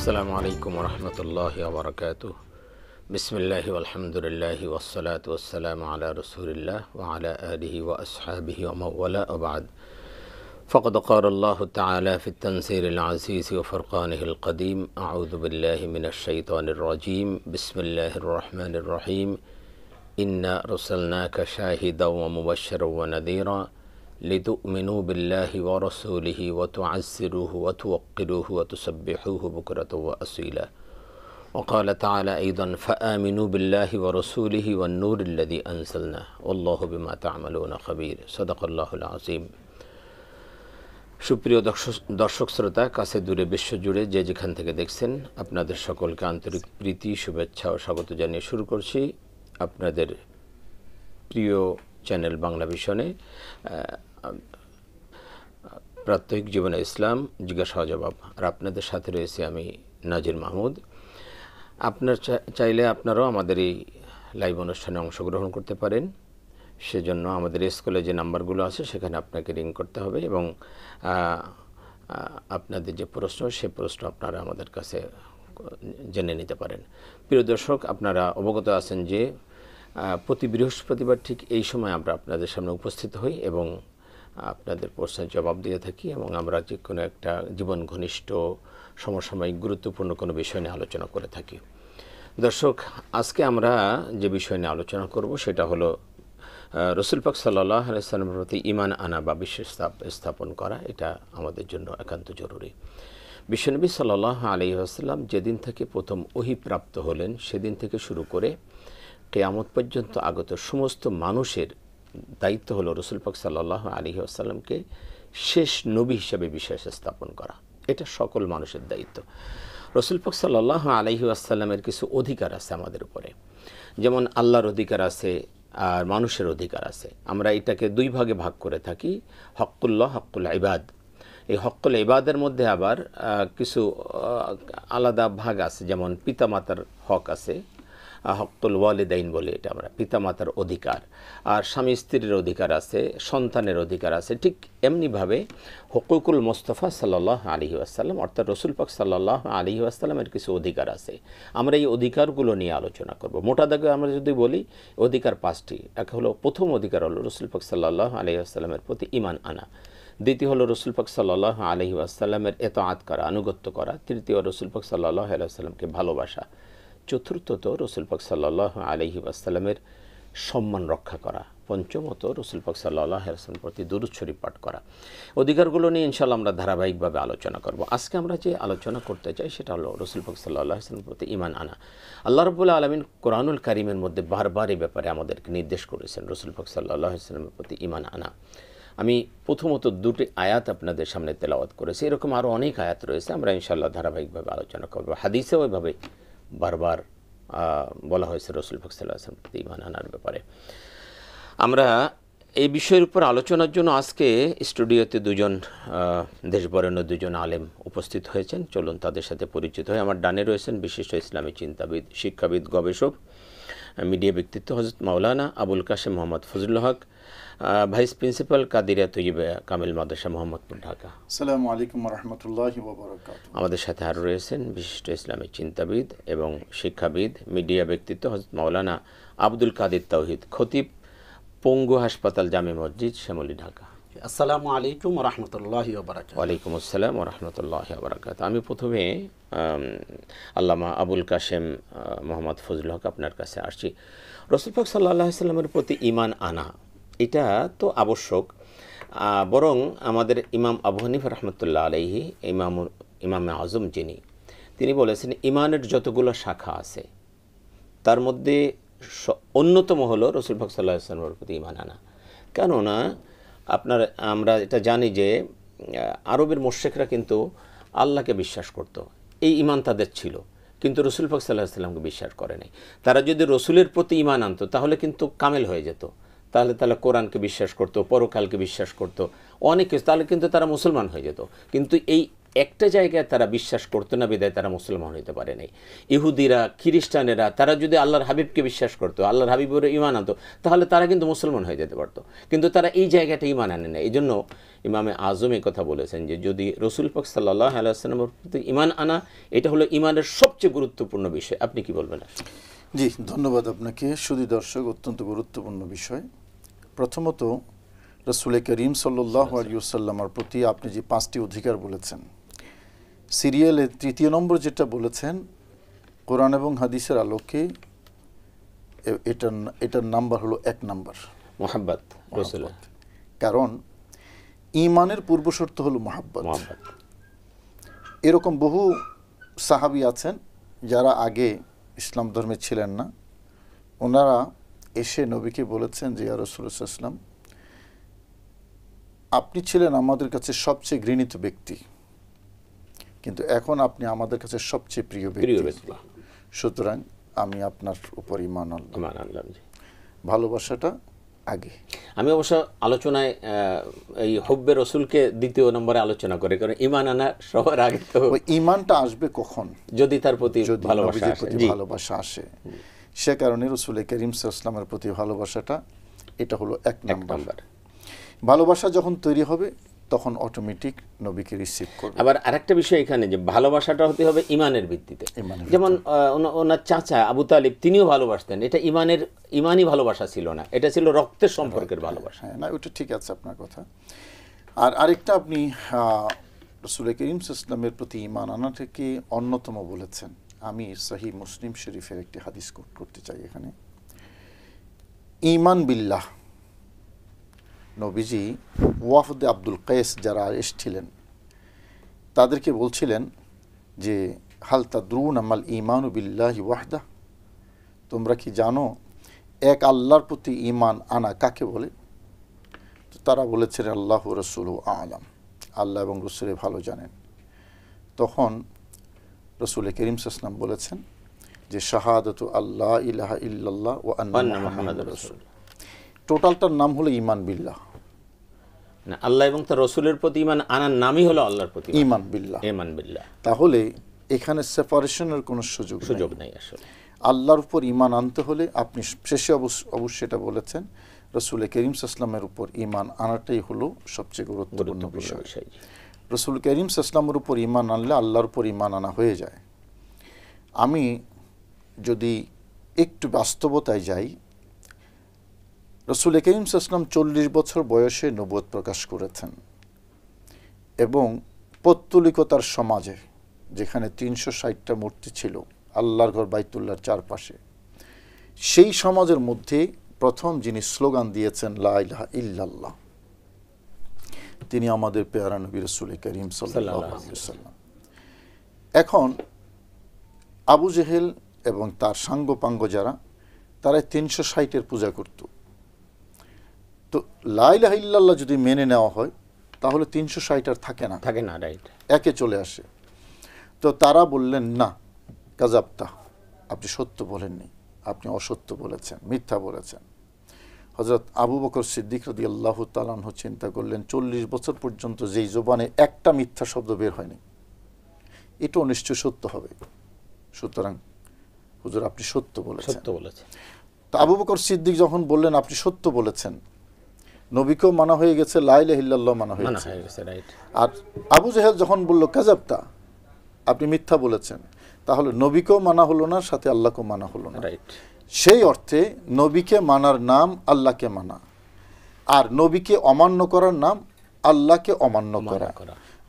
আসসালামু আলাইকুম রহমতুল্লাহি ওয়া বারাকাতুহু। বিসমিল্লাহি আলহামদুলিল্লাহি ওয়াসসালাতু ওয়াসসালামু আলা রাসূলিল্লাহ ওয়া আলা আলিহি ওয়া আসহাবিহি ওয়া মাওয়ালা ওয়া বা'দ। ফাকাদ ক্বালা আল্লাহু তাআলা ফিত তানসিরিল আজিজ ওয়া ফুরকানিহিল কদীম। আউযু বিল্লাহি মিনাশ শাইতানির রাজীম। বিসমিল্লাহির রহমানির রহিম। ইন্না আরসালনাকা শাহিদাও ওয়া মুবাশশিরাও ওয়া নাযীরা লিতু'মিনু বিল্লাহি ওয়া রাসূলিহি ওয়া তু'আজ্জিরুহু ওয়া তুওয়াক্কিরুহু ওয়া তুসাব্বিহুহু বুকরাতাও ওয়া আসীলা। وقال تعالى أيضا فآمنوا بالله ورسوله والنور الذي أنزلنا والله بما تعملون خبير صدق الله العظيم। সুপ্রিয় দর্শক শ্রোতা, কাছে দূরে বিশ্বজুড়ে যে যেখান থেকে দেখছেন, আপনাদের সকলকে আন্তরিক প্রীতি, শুভেচ্ছা ও স্বাগত জানিয়ে শুরু করছি আপনাদের প্রিয় চ্যানেল বাংলা ভিশনে প্রাত্যহিক জীবনে ইসলাম জিজ্ঞাসা জবাব। আর আপনাদের সাথে রয়েছে আমি নাজির মাহমুদ। আপনার চাইলে আপনারাও আমাদের এই লাইভ অনুষ্ঠানে অংশগ্রহণ করতে পারেন। সেজন্য আমাদের স্কুলে যে নাম্বারগুলো আছে সেখানে আপনাকে রিং করতে হবে এবং আপনাদের যে প্রশ্ন সে প্রশ্ন আপনারা আমাদের কাছে জেনে নিতে পারেন। প্রিয় দর্শক, আপনারা অবগত আছেন যে প্রতি বৃহস্পতিবার ঠিক এই সময় আমরা আপনাদের সামনে উপস্থিত হই এবং আপনাদের প্রশ্নের জবাব দিয়ে থাকি এবং আমরা যে কোনো একটা জীবন ঘনিষ্ঠ সমসাময়িক গুরুত্বপূর্ণ কোনো বিষয় নিয়ে আলোচনা করে থাকি। দর্শক, আজকে আমরা যে বিষয় নিয়ে আলোচনা করব সেটা হলো রসুল পাক সাল্লাল্লাহু আলাইহি ওয়াসাল্লামের প্রতি ঈমান আনা বা বিশ্বাস স্থাপন করা। এটা আমাদের জন্য একান্ত জরুরি। বিশ্বনবী সাল্লাল্লাহু আলাইহি ওয়াসাল্লাম যেদিন থেকে প্রথম ওহী প্রাপ্ত হলেন সেদিন থেকে শুরু করে কিয়ামত পর্যন্ত আগত সমস্ত মানুষের দায়িত্ব হলো রসুল পাক সাল্লাল্লাহু আলাইহি ওয়াসাল্লামকে শেষ নবী হিসেবে বিশ্বাস স্থাপন করা। এটা সকল মানুষের দায়িত্ব। রসুল পাক সাল্লাল্লাহু আলাইহি ওয়াসাল্লামের কিছু অধিকার আছে আমাদের উপরে, যেমন আল্লাহর অধিকার আছে আর মানুষের অধিকার আছে। আমরা এটাকে দুই ভাগে ভাগ করে থাকি, হক্কুল্লাহ, হক্কুল ইবাদ। এই হক্কুল ইবাদের মধ্যে আবার কিছু আলাদা ভাগ আছে, যেমন পিতামাতার হক আছে, হক্কুল ওয়ালিদাইন বলে, এটা আমরা পিতামাতার অধিকার। আর স্বামী স্ত্রীর অধিকার আছে, সন্তানের অধিকার আছে। ঠিক এমনিভাবে হুকুকুল মুস্তাফা সাল্লাল্লাহু আলাইহি ওয়াসাল্লাম অর্থাৎ রসুল পাক সাল্লাল্লাহু আলাইহি ওয়াসাল্লামের কিছু অধিকার আছে। আমরা এই অধিকারগুলো নিয়ে আলোচনা করব। মোটা দাগে আমরা যদি বলি অধিকার পাঁচটি। এক হলো, প্রথম অধিকার হলো রসুল পাক সাল্লাল্লাহু আলাইহি ওয়াসাল্লামের প্রতি ঈমান আনা। দ্বিতীয় হলো রসুল পাক সাল্লাল্লাহু আলাইহি ওয়াসাল্লামের ইতাআত করা, আনুগত্য করা। তৃতীয়, রসুল পাক সাল্লাল্লাহু আলাইহি ওয়াসাল্লামকে ভালোবাসা। চতুর্থত, রসুল পাক সাল্লাল্লাহু আলাইহি ওয়াসাল্লামের সম্মান রক্ষা করা। পঞ্চমত, রসুল পাক সাল্লাল্লাহু আলাইহি ওয়াসাল্লামের প্রতি দুরূদ শরীফ পাঠ করা। অধিকারগুলো নিয়ে ইনশাআল্লাহ আমরা ধারাবাহিকভাবে আলোচনা করব। আজকে আমরা যে আলোচনা করতে চাই সেটা হলো রসুল পাক সাল্লাল্লাহু আলাইহি ওয়াসাল্লামের প্রতি ঈমান আনা। আল্লাহ রাব্বুল আলামিন কোরআনুল কারীমের মধ্যে বারবার এই ব্যাপারে আমাদেরকে নির্দেশ করেছেন, রসুল পাক সাল্লাল্লাহু আলাইহি ওয়াসাল্লামের প্রতি ঈমান আনা। আমি প্রথমত দুটি আয়াত আপনাদের সামনে তেলাওয়াত করেছি, এরকম আরও অনেক আয়াত রয়েছে, আমরা ইনশাআল্লাহ ধারাবাহিকভাবে আলোচনা করব। হাদিসেও ওইভাবে বারবার বলা হয়েছে রসুল পাক সাল্লাল্লাহু আলাইহি ওয়াসাল্লামের প্রতি ঈমান আনার ব্যাপারে। আমরা এই বিষয়ের উপর আলোচনার জন্য আজকে স্টুডিওতে দুজন দেশবরেণ্য দুজন আলেম উপস্থিত হয়েছেন। চলুন তাদের সাথে পরিচিত হয়ে। আমার ডানে রয়েছেন বিশিষ্ট ইসলামী চিন্তাবিদ, শিক্ষাবিদ, গবেষক, মিডিয়া ব্যক্তিত্ব হযরত মাওলানা আবুল কাশেম মোহাম্মদ ফজলুল হক, ভাইস প্রিন্সিপাল কাদিরিয়া তৈয়বা কামিল মাদ্রাসা মোহাম্মদপুর, ঢাকা। আসসালামু আলাইকুম ওয়া রাহমাতুল্লাহি ওয়া বারাকাতুহু। আমাদের সাথে আরও রয়েছেন বিশিষ্ট ইসলামী চিন্তাবিদ এবং শিক্ষাবিদ, মিডিয়া ব্যক্তিত্ব হযরত মাওলানা আব্দুল কাদির তাওহীদ, খতিব, পঙ্গু হাসপাতাল, জামে মসজিদ, শ্যামলী, ঢাকা। আসসালামু আলাইকুম ওয়া রাহমাতুল্লাহি ওয়া বারাকাতুহু। ওয়ালাইকুম আসসালাম ওয়া রাহমাতুল্লাহি ওয়া বারাকাতুহু। আমি প্রথমে আল্লামা আবুল কাশেম মোহাম্মদ ফজলুল হক আপনার কাছে আসছি। রসুল পাক সাল্লাল্লাহু আলাইহি ওয়াসাল্লামের প্রতি ঈমান আনা এটা তো আবশ্যক, বরং আমাদের ইমাম আবু হানিফা রাহমাতুল্লাহ আলাইহি, ইমামে আজম যিনি, তিনি বলেছেন ঈমানের যতগুলো শাখা আছে তার মধ্যে অন্যতম হলো রসুল পাক সাল্লাল্লাহু আলাইহি ওয়াসাল্লামের প্রতি ঈমান আনা। কেননা আমরা এটা জানি যে আরবের মুশরিকরা কিন্তু আল্লাহকে বিশ্বাস করত, এই ঈমান তাদের ছিল, কিন্তু রসুল পাক সাল্লাল্লাহু আলাইহি ওয়াসাল্লামকে বিশ্বাস করে নাই। তারা যদি রসুলের প্রতি ঈমান আনতো তাহলে কিন্তু কামেল হয়ে যেত, তাহলে কোরআনকে বিশ্বাস করতো, পরকালকে বিশ্বাস করতো, অনেক কিছু, তাহলে কিন্তু তারা মুসলমান হয়ে যেত। কিন্তু এই একটা জায়গায় তারা বিশ্বাস করতো না, বিদায় তারা মুসলমান হইতে পারে নাই। ইহুদিরা, খ্রিস্টানেরা তারা যদি আল্লাহর হাবিবকে বিশ্বাস করতো, আল্লাহর হাবিবের ঈমান আনতো, তাহলে তারা কিন্তু মুসলমান হয়ে যেতে পারতো। কিন্তু তারা এই জায়গাটা ঈমান আনে না। এই জন্য ইমামে আজম এই কথা বলেছেন যে যদি রসুল পাক সাল্লাল্লাহু আলাইহি ওয়াসাল্লামের প্রতি ঈমান আনা, এটা হলো ঈমানের সবচেয়ে গুরুত্বপূর্ণ বিষয়। আপনি কি বলবেন? জি, ধন্যবাদ আপনাকে। সুধী দর্শক, অত্যন্ত গুরুত্বপূর্ণ বিষয়। প্রথমত রাসূল করিম সাল্লাল্লাহু আলাইহি ওয়াসাল্লামের প্রতি আপনি যে 5টি অধিকার বলেছেন, সিরিয়ালের 3 নম্বর যেটা বলেছেন, কোরআন এবং হাদিসের আলোকে এটার নাম্বার হলো 1 নাম্বার, মুহাব্বত রাসূল। কারণ ঈমানের পূর্বশর্ত হলো মুহাব্বত। এরকম বহু সাহাবী আছেন যারা আগে ইসলাম ধর্মে ছিলেন না, ওনারা এসে নবীকে বলেছেন যে ইয়া রাসূলুল্লাহ সাল্লাল্লাহু আলাইহি ওয়াসাল্লাম, আপনি ছিলেন আমাদের কাছে সবচেয়ে ঘৃণিত ব্যক্তি, কিন্তু এখন আপনি আমাদের কাছে সবচেয়ে প্রিয় ব্যক্তি। সুতরাং আমি আপনার উপর ঈমান আনলাম। ভালোবাসাটা আগে। আমি অবশ্য আলোচনায় এই হুব্বে রসুলকে 2 নম্বরে আলোচনা করে, কারণ ঈমান আনা সবার আগে। তো ওই ঈমানটা আসবে কখন? যদি তার প্রতি ভালোবাসা আসে। সে কারণে রাসূল করিম সাল্লাল্লাহু আলাইহি ওয়াসাল্লামের প্রতি ভালোবাসাটা এটা হলো 1 নাম্বার। ভালোবাসা যখন তৈরি হবে তখন অটোমেটিক নবীকে রিসিভ করবে। আবার আরেকটা বিষয় এখানে, যে ভালোবাসাটা হতে হবে ঈমানের ভিত্তিতে। যেমন ওনার চাচা আবু তালিব, তিনিও ভালোবাসতেন, এটা ঈমানি ভালোবাসা ছিল না, এটা ছিল রক্তের সম্পর্কের ভালোবাসা। হ্যাঁ, না, ওটা ঠিক আছে আপনার কথা। আর আরেকটা, আপনি রাসূল করিম সাল্লাল্লাহু আলাইহি ওয়াসাল্লামের প্রতি ঈমান আনাটাকে অন্যতম বলেছেন। আমি সহিহ মুসলিম শরীফের একটি হাদিস কোট করতে চাই এখানে। ঈমান বিল্লাহ, নবীজি ওয়াফদে আব্দুল কায়েস যারা এসেছিলেন তাদেরকে বলছিলেন যে হাল তাদরুন আমাল ঈমানু বিল্লাহি ওয়াহদা, তোমরা কি জানো এক আল্লাহর প্রতি ঈমান আনা কাকে বলে? তো তারা বলেছিলেন আল্লাহু রাসূলুহু আ'লাম, আল্লাহ এবং রাসূল ভালো জানেন। তখন রাসূল করিম সাল্লাল্লাহু আলাইহি ওয়াসাল্লাম বলেছেন যে শাহাদাতু আল্লাহ ইলাহা ইল্লাল্লাহ ওয়া আন্না মুহাম্মাদুর রাসূলুল্লাহ। টোটালটার নাম হলো ঈমান বিল্লাহ। না, আল্লাহ এবং তার রাসূলের প্রতি ঈমান আনার নামই হলো আল্লাহর প্রতি ঈমান বিল্লাহ। ঈমান বিল্লাহ। তাহলে এখানে সেপারেশনের কোনো সুযোগ নেই আসলে। আল্লাহর উপর ঈমান আনতে হলে আপনি শেষে অবশ্যই এটা বলেছেন, রাসূল করিম সাল্লাল্লাহু আলাইহি ওয়াসাল্লামের উপর ঈমান আনাটাই হলো সবচেয়ে গুরুত্বপূর্ণ বিষয়। রাসূল করিম সাল্লাল্লাহু আলাইহি ওয়াসাল্লামের উপর ঈমান আনলে আল্লাহর উপর ঈমান আনা হয়ে যায়। আমি যদি একটু বাস্তবতায় যাই, রাসূল করিম সাল্লাল্লাহু আলাইহি ওয়াসাল্লাম 40 বছর বয়সে নবুয়ত প্রকাশ করেছেন এবং পৌত্তলিকতার সমাজে, যেখানে 360টা মূর্তি ছিল আল্লাহর ঘর বাইতুল্লাহর চারপাশে, সেই সমাজের মধ্যে প্রথম যিনি স্লোগান দিয়েছেন লা ইলাহা ইল্লাল্লাহ, তিনি আমাদের পেয়ারা নবী রাসূল করিম সাল্লাল্লাহু আলাইহি ওয়াসাল্লাম। এখন আবু জেহেল এবং তার সাঙ্গপাঙ্গ যারা, তারা 360-এর পূজা করত। তো লা ইলাহা ইল্লাল্লাহ যদি মেনে নেওয়া হয় তাহলে 360 আর থাকে না, রাইট, একে চলে আসে। তো তারা বললেন না, কাযাবতা, আপনি সত্য বলেননি, আপনি অসত্য বলেছেন, মিথ্যা বলেছেন। হযরত আবু বকর সিদ্দিক রাদিয়াল্লাহু তাআলা আনহু চিন্তা করলেন 40 বছর পর্যন্ত যেই জবানে একটা মিথ্যা শব্দ বের হয়নি, এটাও নিশ্চয় সত্য হবে। সুতরাং হুজুর আপনি সত্য বলেছেন। তো আবু বকর সিদ্দিক যখন বললেন আপনি সত্য বলেছেন, নবীকেও মানা হয়ে গেছে, লা ইলাহা ইল্লাল্লাহ মানা হয়ে গেছে, রাইট। আর আবু জেহেল যখন বলল কাযাবতা, আপনি মিথ্যা বলেছেন, তাহলে নবীকেও মানা হলো না, সাথে আল্লাহকেও মানা হলো না, রাইট। সেই অর্থে নবীকে মানার নাম আল্লাহকে মানা, আর নবীকে অমান্য করার নাম আল্লাহকে অমান্য করা।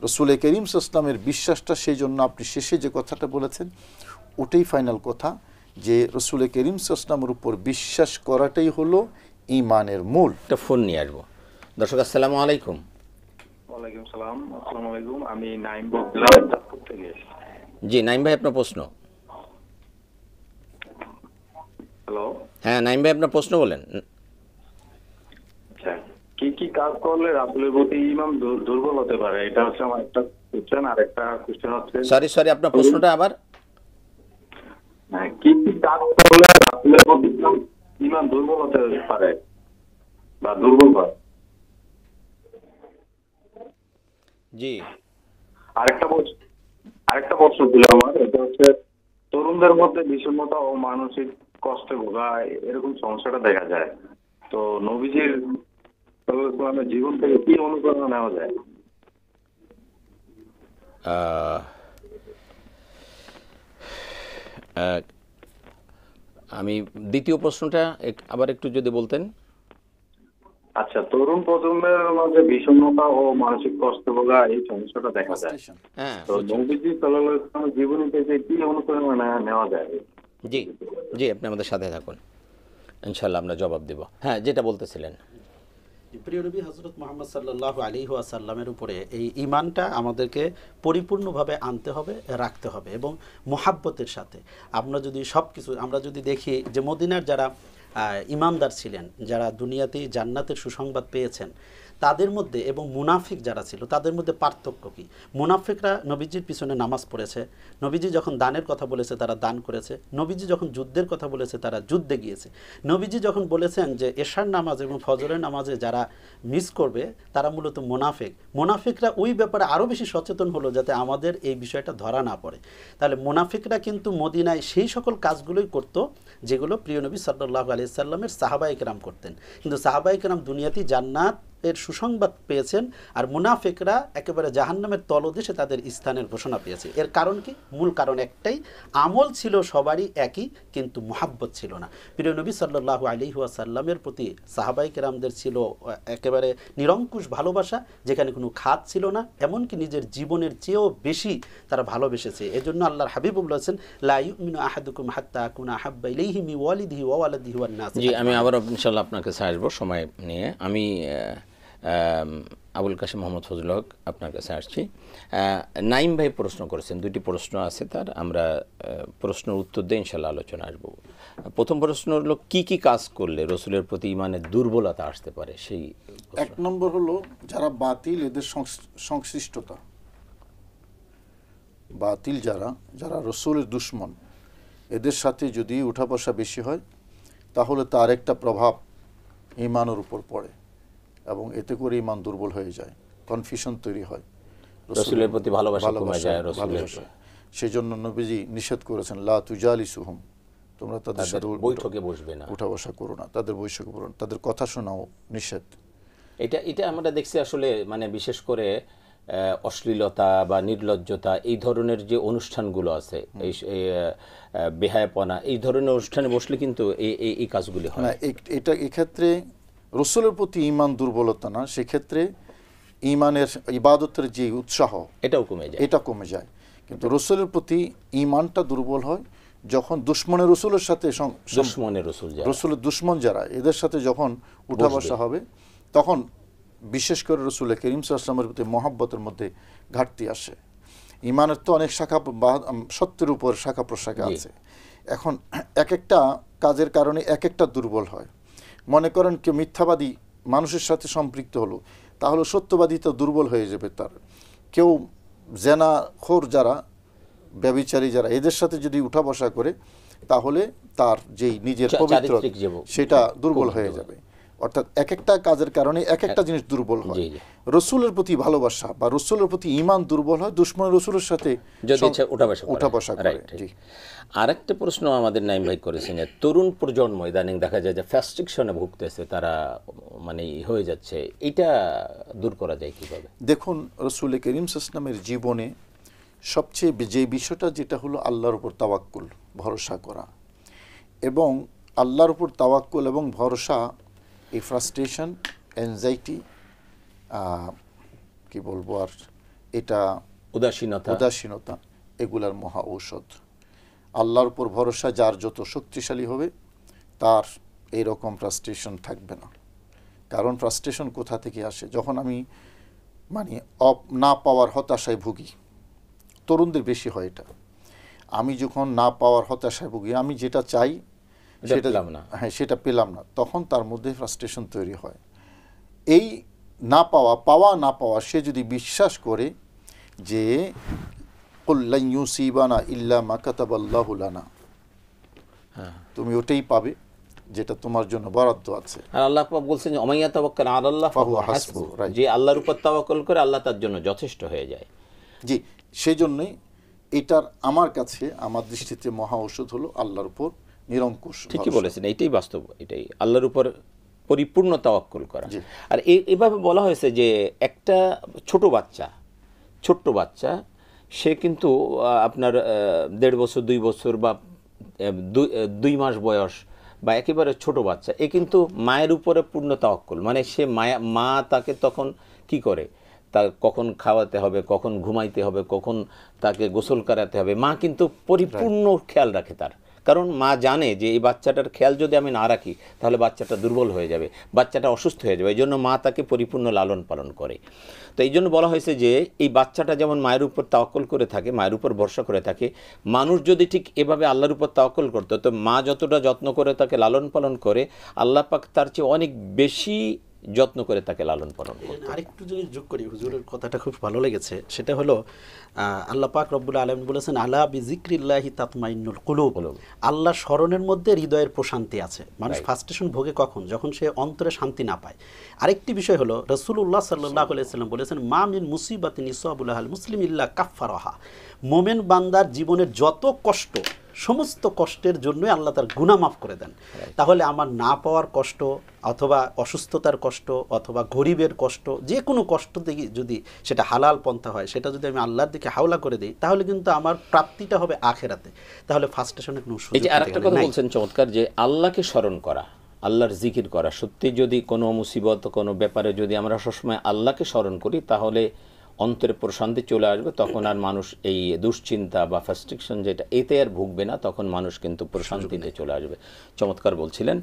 রাসূল করিম সাল্লাল্লাহু আলাইহি ওয়াসাল্লামের বিশ্বাসটা, সেই জন্য আপনি শেষে যে কথাটা বলেছেন ওটাই ফাইনাল কথা, যে রাসূল করিম সাল্লাল্লাহু আলাইহি ওয়াসাল্লামের উপর বিশ্বাস করাটাই হলো ঈমানের মূল। একটা ফোন নিয়ে আসবো। দর্শক আসসালামু আলাইকুম। ওয়ালাইকুম সালাম। আসসালামু আলাইকুম। আমি নাইম বলছিলাম চাঁদপুর থেকে। জি নাইম ভাই, আপনার প্রশ্ন। হ্যালো। হ্যাঁ নাইম ভাই, আপনার প্রশ্ন বলেন। আচ্ছা, কি কি কাজ করলে রাসূলের প্রতি ঈমান দুর্বল হতে পারে, এটা হচ্ছে আমার একটা কোশ্চেন। আর একটা কোশ্চেন হচ্ছে, সরি আপনার প্রশ্নটা আবার। কি কি কাজ করলে রাসূলের প্রতি ঈমান দুর্বল হতে পারে বা দুর্বল হয়? জি আরেকটা প্রশ্ন ছিল আমার, এটা হচ্ছে তরুণদের মধ্যে বিষণ্ণতা ও মানসিক কষ্টে ভোগা এরকম সমস্যাটা দেখা যায়। তো নবীজির সাল্লাল্লাহু আলাইহি ওয়াসাল্লামের জীবন থেকে কি অনুপ্রেরণা নেওয়া যায়? আহ, আহ, আমি দ্বিতীয় প্রশ্নটা আবার একটু যদি বলতেন। আচ্ছা, তরুণ প্রজন্মের মাঝে বিষণ্ণতা ও মানসিক কষ্টে ভোগা এই সমস্যাটা দেখা যায়। Frustration. হ্যাঁ, তো নবীজি সাল্লাল্লাহু আলাইহি ওয়াসাল্লামের জীবনী থেকে কি অনুপ্রেরণা নেওয়া যায়? জি জি, আপনি আমাদের সাথে থাকুন, ইনশাল্লাহ আমরা জবাব দেব। হ্যাঁ, যেটা বলতেছিলেন। প্রিয় নবী হযরত মুহাম্মদ সাল্লাল্লাহু আলাইহি ওয়াসাল্লামের উপরে এই ঈমানটা আমাদেরকে পরিপূর্ণভাবে আনতে হবে, রাখতে হবে এবং মুহাব্বতের সাথে। আমরা যদি দেখি যে মদিনার যারা ইমানদার ছিলেন, যারা দুনিয়াতেই জান্নাতের সুসংবাদ পেয়েছেন, তাদের মধ্যে এবং মুনাফিক যারা ছিল তাদের মধ্যে পার্থক্য কী? মুনাফিকরা নবীজির পিছনে নামাজ পড়েছে, নবীজি যখন দানের কথা বলেছে তারা দান করেছে, নবীজি যখন যুদ্ধের কথা বলেছে তারা যুদ্ধে গিয়েছে, নবীজি যখন বলেছেন যে এশার নামাজ এবং ফজরের নামাজে যারা মিস করবে তারা মূলত মুনাফিক। মুনাফিকরা ওই ব্যাপারে আরও বেশি সচেতন হলো যাতে আমাদের এই বিষয়টা ধরা না পড়ে। তাহলে মুনাফিকরা কিন্তু মদিনায় সেই সকল কাজগুলোই করতো যেগুলো প্রিয় নবী সাল্লাল্লাহু আলাইহি সাল্লামের সাহাবায়ে কেরাম করতেন, কিন্তু সাহাবায়ে কেরাম দুনিয়াতেই জান্নাত এর সুসংবাদ পেয়েছেন, আর মুনাফিকরা একেবারে জাহান্নামের তলদেশে তাদের স্থানের ঘোষণা পেয়েছে। এর কারণ কি? মূল কারণ একটাই, আমল ছিল সবারই একই কিন্তু মুহাব্বত ছিল না। প্রিয় নবী সাল্লাল্লাহু আলাইহি ওয়াসাল্লামের প্রতি সাহাবায়ে কেরামদের ছিল একেবারে নিরঙ্কুশ ভালোবাসা, যেখানে কোনো খাত ছিল না, এমনকি নিজের জীবনের চেয়েও বেশি তারা ভালোবেসেছে। এজন্য আল্লাহর হাবিব বলেছেন, লা ইউমিনু আহাদুকুম হাত্তা আকুনা আহাব্বা ইলাইহি মিন ওয়ালিদিহি ওয়া ওয়ালাদিহি ওয়ান নাস। জি, আমি আবার ইনশাল্লাহ আপনার কাছে আসবো সময় নিয়ে। আমি আবুল কাশেম মোহাম্মদ ফজলুল হক আপনার কাছে আসছি। নাইম ভাই প্রশ্ন করেছেন, দুটি প্রশ্ন আছে তার, আমরা প্রশ্নের উত্তর দিয়ে ইনশাল্লাহ আলোচনা আসবো। প্রথম প্রশ্ন হলো কি কি কাজ করলে রসুলের প্রতি ইমানের দুর্বলতা আসতে পারে, সেই এক নম্বর হলো যারা বাতিল, এদের সংশ্লিষ্টতা, বাতিল যারা রসুলের দুশ্মন, এদের সাথে যদি উঠা বসা বেশি হয় তাহলে তার একটা প্রভাব ইমানের উপর পড়ে এবং এতে করে ইমান দুর্বল হয়ে যায়, কনফিউশন তৈরি হয়, রসুলের প্রতি ভালোবাসা কমে যায়। রসুলের সেই জন্য নবীজি নিষেধ করেছেন, লা তুজালিসুহুম, তোমরা তাদের সাথে বৈঠকে বসবে না, উঠা বসা করো না, তাদের বৈঠকে করো না, তাদের কথা শোনাও নিষেধ। এটা আমরা দেখছি আসলে, মানে বিশেষ করে অশ্লীলতা বা নির্লজ্জতা এই ধরনের যে অনুষ্ঠানগুলো আছে, এই বেহায়াপনা, এই ধরনের অনুষ্ঠানে বসলে কিন্তু এই কাজগুলি হয় না। এটা এক্ষেত্রে রসুলের প্রতি ঈমান দুর্বলতা না, সেক্ষেত্রে ঈমানের ইবাদতের যে উৎসাহ এটা কমে যায়। কিন্তু রসুলের প্রতি ঈমানটা দুর্বল হয় যখন দুশ্মনের রসুলের সাথে, রসুলের দুশ্মন যারা, এদের সাথে যখন উঠা বসা হবে, তখন বিশেষ করে রসুল করিম সাল্লাল্লাহু আলাইহি ওয়াসাল্লামের প্রতি মহব্বতের মধ্যে ঘাটতি আসে। ঈমানের তো অনেক শাখা, 70-এর উপর শাখা প্রশাখা আছে। এখন এক একটা কাজের কারণে এক একটা দুর্বল হয়। মনে করেন কেউ মিথ্যাবাদী মানুষের সাথে সম্পৃক্ত হলো, তাহলে সত্যবাদীটা দুর্বল হয়ে যাবে তার। কেউ জেনাখোর যারা, ব্যভিচারী যারা, এদের সাথে যদি উঠা বসা করে তাহলে তার যেই নিজের পবিত্রতা সেটা দুর্বল হয়ে যাবে। অর্থাৎ এক একটা কাজের কারণে এক একটা জিনিস দুর্বল হয়। রসুলের প্রতি ভালোবাসা বা রসুলের প্রতি ঈমান দুর্বল হয় দুশ্মন রসুলের সাথে উঠা বসা করে। আরেকটা প্রশ্ন আমাদের নাইম ভাই করেছেন, তরুণ প্রজন্ম ইদানিং দেখা যায় যে ফ্রাস্ট্রেশনে ভুগতেছে, তারা মানে হয়ে যাচ্ছে, এটা দূর করা যায় কিভাবে? দেখুন, রসুল করিম সাল্লাল্লাহু আলাইহি ওয়াসাল্লামের জীবনে সবচেয়ে যে বিষয়টা যেটা হলো আল্লাহর উপর তাওয়াক্কুল, ভরসা করা, এবং আল্লাহর উপর তাওয়াক্কুল এবং ভরসা, এই ফ্রাস্ট্রেশন, অ্যাংজাইটি, কি বলবো আর, এটা উদাসীনতা, এগুলার মহা ঔষধ। আল্লাহর উপর ভরসা যার যত শক্তিশালী হবে তার এইরকম ফ্রাস্ট্রেশন থাকবে না। কারণ ফ্রাস্ট্রেশন কোথা থেকে আসে? যখন আমি না পাওয়ার হতাশায় ভুগি, তরুণদের বেশি হয় এটা। আমি যখন না পাওয়ার হতাশায় ভুগি, আমি যেটা চাই সেটা পেলাম না, তখন তার মধ্যে ফ্রাস্ট্রেশন তৈরি হয়। এই না পাওয়া সে যদি বিশ্বাস করে যে কুল লা ইউসিবানা ইল্লা মা কাতাবাল্লাহু লানা, তুমি ওটাই পাবে যেটা তোমার জন্য বরাদ্দ আছে। আর আল্লাহ পাক বলছেন যে ওমাইয়া তাওয়াক্কাল আলাল্লাহ ফাহুয়া হাসবুহ, যে আল্লাহর উপর তাওয়াক্কুল করে আল্লাহ তার জন্য যথেষ্ট হয়ে যায়। জি, সেই জন্যই এটার আমার কাছে আমার দৃষ্টিতে মহা ঔষধ হলো আল্লাহর উপর নিরঙ্কুশ ঠিকই ভরসা। বলেছেন, এইটাই বাস্তব, এটাই আল্লাহর উপর পরিপূর্ণ তাওয়াক্কুল করা। জি। আর এভাবে বলা হয়েছে যে একটা ছোট্ট বাচ্চা সে কিন্তু আপনার 1.5 বছর 2 বছর বা 2 মাস বয়স বা একেবারে ছোট বাচ্চা, এ কিন্তু মায়ের উপরে পূর্ণ তাওয়াক্কুল, মানে সে মা তাকে তখন কি করে, তা কখন খাওয়াতে হবে, কখন ঘুমাইতে হবে, কখন তাকে গোসল করাতে হবে, মা কিন্তু পরিপূর্ণ খেয়াল রাখে তার। কারণ মা জানে যে এই বাচ্চাটার খেয়াল যদি আমি না রাখি তাহলে বাচ্চাটা দুর্বল হয়ে যাবে, বাচ্চাটা অসুস্থ হয়ে যাবে, এই জন্য মা তাকে পরিপূর্ণ লালন পালন করে। তো এই জন্য বলা হয়েছে যে এই বাচ্চাটা যেমন মায়ের উপর তাওয়াক্কুল করে থাকে, মায়ের উপর ভরসা করে থাকে, মানুষ যদি ঠিক এভাবে আল্লাহর উপর তাওয়াক্কুল করতো, তো মা যতটা যত্ন করে তাকে লালন পালন করে, আল্লাহ পাক তার চেয়ে অনেক বেশি যত্ন করে তাকে লালন পালন করে। আরেকটু যদি যোগ করি, হুজুরের কথাটা খুব ভালো লেগেছে, সেটা হলো আল্লাহ পাক রব্বুল আলামিন বলেছেন আলা বিযিকরিল্লাহি তাতমাইন্নুল কুলুব, আল্লাহ স্মরণের মধ্যে হৃদয়ের প্রশান্তি আছে। মানুষ ফ্রাস্ট্রেশন ভোগে কখন, যখন সে অন্তরে শান্তি না পায়। আরেকটি বিষয় হলো রাসূলুল্লাহ সাল্লাল্লাহু আলাইহি ওয়াসাল্লাম বলেছেন মা মিন মুসিবাতিন ইসাবুল মুসলিম ইল্লা কাফফারাহা, মোমেন বান্দার জীবনের যত কষ্ট, সমস্ত কষ্টের জন্যই আল্লাহ তার গুনাহ মাফ করে দেন। তাহলে আমার না পাওয়ার কষ্ট অথবা অসুস্থতার কষ্ট অথবা গরিবের কষ্ট, যে কোনো কষ্ট থেকে যদি সেটা হালাল পন্থা হয়, সেটা যদি আমি আল্লাহর দিকে হাওলা করে দিই, তাহলে কিন্তু আমার প্রাপ্তিটা হবে আখেরাতে। তাহলে ফ্রাস্ট্রেশনের কোনো সুযোগ এই যে আরেকটা কথা বলছেন চমৎকার, যে আল্লাহকে স্মরণ করা, আল্লাহর জিকির করা। সত্যি যদি কোনো মুসিবত, কোনো ব্যাপারে যদি আমরা সবসময় আল্লাহকে স্মরণ করি, তাহলে অন্তরে প্রশান্তি চলে আসবে, তখন আর মানুষ এই দুশ্চিন্তা বা ফ্রাস্ট্রেশন যেটা, এতে আর ভুগবে না, তখন মানুষ কিন্তু প্রশান্তিতে চলে আসবে। চমৎকার বলছিলেন।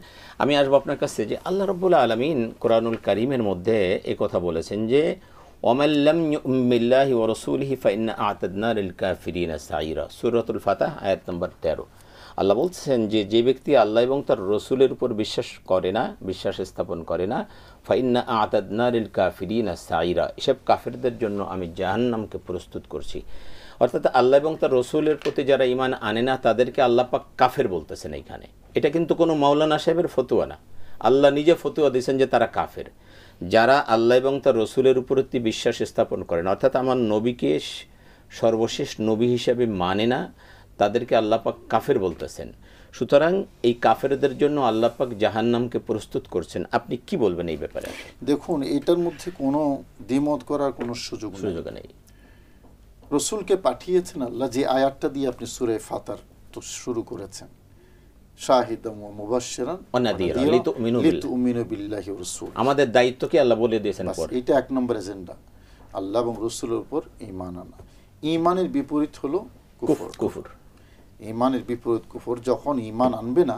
আমি আসবো আপনার কাছে যে আল্লাহ রাব্বুল আলামিন কোরআনুল কারীমের মধ্যে এই কথা বলেছেন যে ওয়ামাল্লাম ইউমিল্লাহি ওয়া রাসূলিহি ফাইন্না আ'তাদনা লিল কাফিরিনা সাইরা, সূরাতুল ফাতহ আয়াত নম্বর 13। আল্লাহ বলছেন যে যে ব্যক্তি আল্লাহ এবং তার রসুলের উপর বিশ্বাস করে না, বিশ্বাস স্থাপন করে না, ফাইন্না আ'তাদনা লিল কাফিরিনা সাইরা, এসব কাফেরদের জন্য আমি জাহান্নামকে প্রস্তুত করছি। অর্থাৎ আল্লাহ এবং তার রসুলের প্রতি যারা ঈমান আনে না তাদেরকে আল্লাহ পাক কাফের বলতেছেন এইখানে। এটা কিন্তু কোনো মাওলানা সাহেবের ফতোয়া না, আল্লাহ নিজে ফতোয়া দিয়েছেন যে তারা কাফের। যারা আল্লাহ এবং তার রসুলের উপর বিশ্বাস স্থাপন করেন, অর্থাৎ আমার নবীকে সর্বশেষ নবী হিসেবে মানে না, তাদেরকে আল্লাহ পাক কাফের বলতেছেন। সুতরাং এই কাফেরদের জন্য আল্লাহ পাক জাহান্নামকে প্রস্তুত করছেন। আপনি কি বলবেন এই ব্যাপারে? দেখুন, এটার মধ্যে কোনো দ্বিমত করার কোনো সুযোগ নেই। রসুলকে পাঠিয়েছেন আল্লাহ, যে আয়াতটা দিয়ে আপনি সূরা ফাতার তো শুরু করেছেন, শাহিদাম ওয়া মুবাশশিরান ওয়া নাযীরা লিতুমিনু বিল্লাহি ওয়া রাসূলিহি, আমাদের দায়িত্বকে আল্লাহ বলে দিয়েছেন। এটা এক নম্বর এজেন্ডা, আল্লাহ এবং রসুলের উপর ঈমান আনা। ঈমানের বিপরীত হলো কুফর। ঈমানের বিপরীত কুফর। যখন ঈমান আনবে না,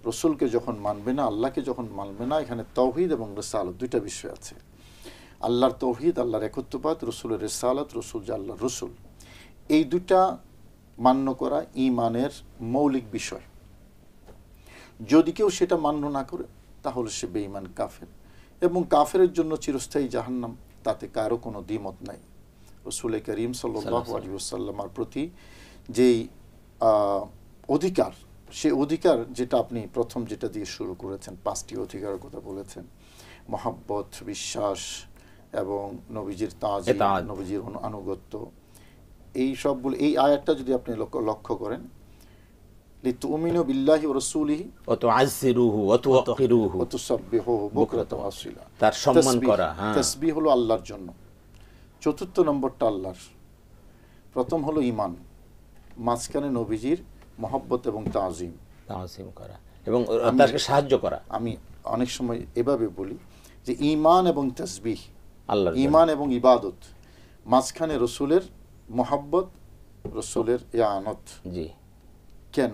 রসুলকে যখন মানবে না, আল্লাহকে যখন মানবে না, এখানে তাওহীদ এবং রিসালাত দুইটা বিষয় আছে। আল্লাহর তাওহীদ, আল্লাহর একত্ববাদ, রসুলের রিসালাত, রসুল যে আল্লাহর রসুল, এই দুটা মান্য করা ঈমানের মৌলিক বিষয়। যদি কেউ সেটা মান্য না করে তাহলে সে বেঈমান, কাফের, এবং কাফেরের জন্য চিরস্থায়ী জাহান্নাম, তাতে কারো কোনো দ্বিমত নাই। রাসূল করিম সাল্লাল্লাহু আলাইহি ওয়াসাল্লামের প্রতি যেই অধিকার, সে অধিকার যেটা আপনি প্রথম যেটা দিয়ে শুরু করেছেন, 5টি অধিকারের কথা বলেছেন, মহব্বত, বিশ্বাস এবং নবীজির তাজিম, নবীজির আনুগত্য, এই সবগুলো, এই আয়াতটা যদি আপনি লক্ষ্য করেন, লিতুমিনু বিল্লাহি ওয়া রাসূলিহি ওয়া তুআজ্জিরুহু ওয়া তুওয়াক্কিরুহু ওয়া তুসাব্বিহুহু বুকরাতান ওয়া আসীলা, তার সম্মান করা। তাসবিহ হলো আল্লাহর জন্য। চতুর্থ নম্বরটা আল্লাহর। প্রথম হলো ঈমান, মাঝখানে নবীজির মহব্বত এবং তাজিম করা এবং তাকে সাহায্য করা। আমি অনেক সময় এভাবে বলি যে ঈমান এবং তাসবিহ আল্লাহর, ঈমান এবং ইবাদত, মাঝখানে রসুলের মহব্বত, রসুলের ইয়ানত। জি, কেন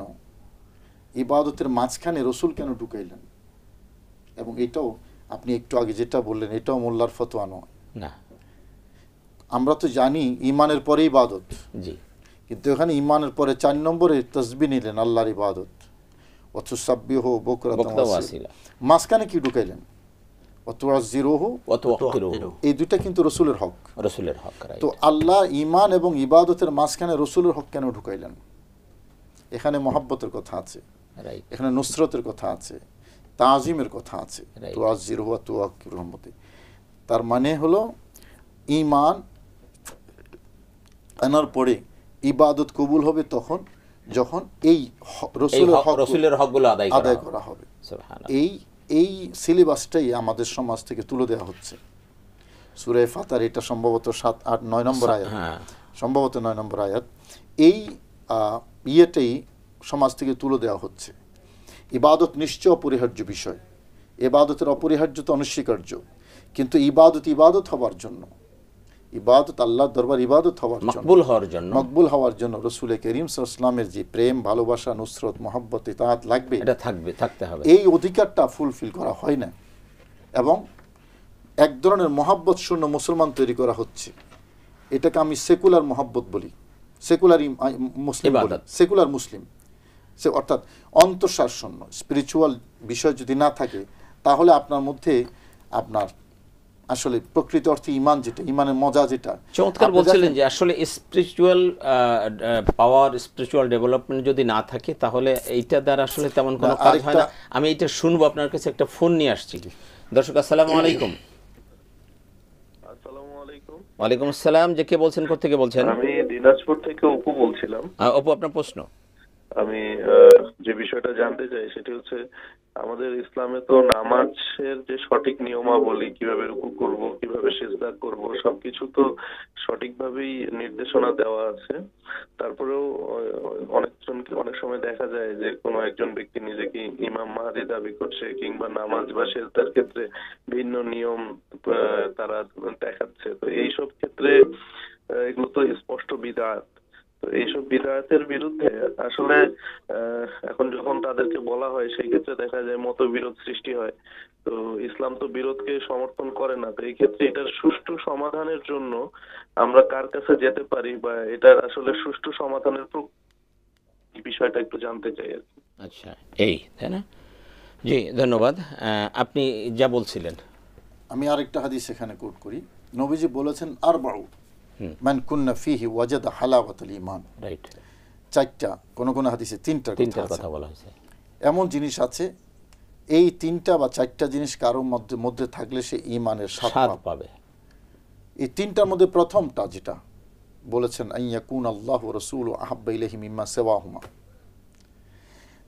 ইবাদতের মাঝখানে রসুল কেন ঢুকাইলেন? এবং এটাও আপনি একটু আগে যেটা বললেন, এটাও মোল্লার ফতোয়া নয় না। আমরা তো জানি ঈমানের পরে ইবাদত, জি, কিন্তু এখানে ঈমানের পরে 4 নম্বরে তাসবিহ নিলেন, আল্লাহর ইবাদত, ওয়া তুসাব্বিহু বুকরাতান ওয়া আসীলা। মাঝখানে কি ঢুকাইলেন? ওয়া তুআজ্জিরুহু ওয়া তুওয়াক্কিরুহু। এই দুইটা কিন্তু রসুলের হক, রসুলের হক। তো আল্লাহ ঈমান এবং ইবাদতের মাঝখানে রসুলের হক কেন ঢুকাইলেন? এখানে মহব্বতের কথা আছে, এখানে নুসরতের কথা আছে, তাজিমের কথা আছে, তুআজ্জিরুহু ওয়া তুওয়াক্কিরুহু। তার মানে হলো ঈমান আনার পরে ইবাদত কবুল হবে তখন যখন এই রসুলের হকগুলো আদায় করা হবে। এই সিলেবাসটাই আমাদের সমাজ থেকে তুলে দেওয়া হচ্ছে। সূরা ফাতির এটা সম্ভবত 7, 8, 9 নম্বর আয়াত, সম্ভবত 9 নম্বর আয়াত। এই ইয়েটাই সমাজ থেকে তুলে দেওয়া হচ্ছে। ইবাদত নিশ্চয় অপরিহার্য বিষয়, ইবাদতের অপরিহার্যতা অনস্বীকার্য, কিন্তু ইবাদত হওয়ার জন্য, ইবাদত আল্লাহর দরবার ইবাদত হওয়ার জন্য, মকবুল হওয়ার জন্য রাসূল করিম সাল্লাল্লাহু আলাইহি ওয়াসাল্লামের যে প্রেম, ভালোবাসা, নুসরত, মহব্বত, ইতাআত লাগবে, এটা থাকতে হবে। এই অধিকারটা ফুলফিল করা হয় না এবং এক ধরনের মহব্বত শূন্য মুসলমান তৈরি করা হচ্ছে। এটাকে আমি সেকুলার মহব্বত বলি, সেকুলার মুসলিম বলি, সেকুলার মুসলিম। অর্থাৎ অন্তঃসার শূন্য স্পিরিচুয়াল বিষয় যদি না থাকে তাহলে আপনার মধ্যে আপনার আসলে প্রকৃত অর্থে ঈমান যেটা, ঈমানের মজা যেটা চমৎকার বলছিলেন যে আসলে স্পিরিচুয়াল পাওয়ার, স্পিরিচুয়াল ডেভেলপমেন্ট যদি না থাকে তাহলে এইটা দ্বারা আসলে তেমন কোনো কাজ হয় না। আমি এটা শুনবো, আপনার কাছে একটা ফোন নিয়ে আসছি। দর্শক আসসালামু আলাইকুম। আসসালামু আলাইকুম। ওয়ালাইকুম আসসালাম। যে কে বলছেন, কোথা থেকে বলছেন? আমি দিনাজপুর থেকে অপু বলছিলাম। অপু, আপনার প্রশ্ন। আমি যে বিষয়টা জানতে চাই সেটা হচ্ছে আমাদের ইসলামে তো নামাজের যে সঠিক নিয়মাবলী, কিভাবে রুকু করব, কিভাবে সিজদা করব, সবকিছু তো সঠিকভাবেই নির্দেশনা দেওয়া আছে। তারপরেও অনেক সময় দেখা যায় যে কোনো একজন ব্যক্তি নিজেকে ইমাম মাহদী দাবি করছে, কিংবা নামাজ বা সিজদার ক্ষেত্রে ভিন্ন নিয়ম তারা দেখাচ্ছে। তো এইসব ক্ষেত্রে এগুলো তো স্পষ্ট বিদআত। তো এইসব বিদআতের বিরুদ্ধে আসলে এখন যখন তাদেরকে বলা হয় সেই ক্ষেত্রে দেখা যায় মতবিরোধ সৃষ্টি হয়। তো ইসলাম তো বিরোধকে সমর্থন করে না। তো এই ক্ষেত্রে এটার সুষ্ঠু সমাধানের জন্য আমরা কার কাছে যেতে পারি, বা এটার আসলে সুষ্ঠু সমাধানের বিষয়টা একটু জানতে চাই আর কি। আচ্ছা, এই তাই না? জি, ধন্যবাদ। আপনি যা বলছিলেন, আমি আরেকটা হাদিস এখানে কোট করি। নবীজি বলেছেন আরবাউ মান কুন্না ফিহি ওয়াজাদা হালাওয়াতুল ঈমান। রাইট। 4টা, কোন কোন হাদিসে 3টার কথা বলা হয়েছে। এমন জিনিস আছে, এই 3টা বা 4টা জিনিস কারোর মধ্যে থাকলে সে ঈমানের স্বাদ পাবে। এই 3টার মধ্যে প্রথমটা যেটা বলেছেন আইয়াকুন আল্লাহু ওয়া রাসূলুহু আহাব্বা ইলাইহি মিম্মা সিওয়াহুমা,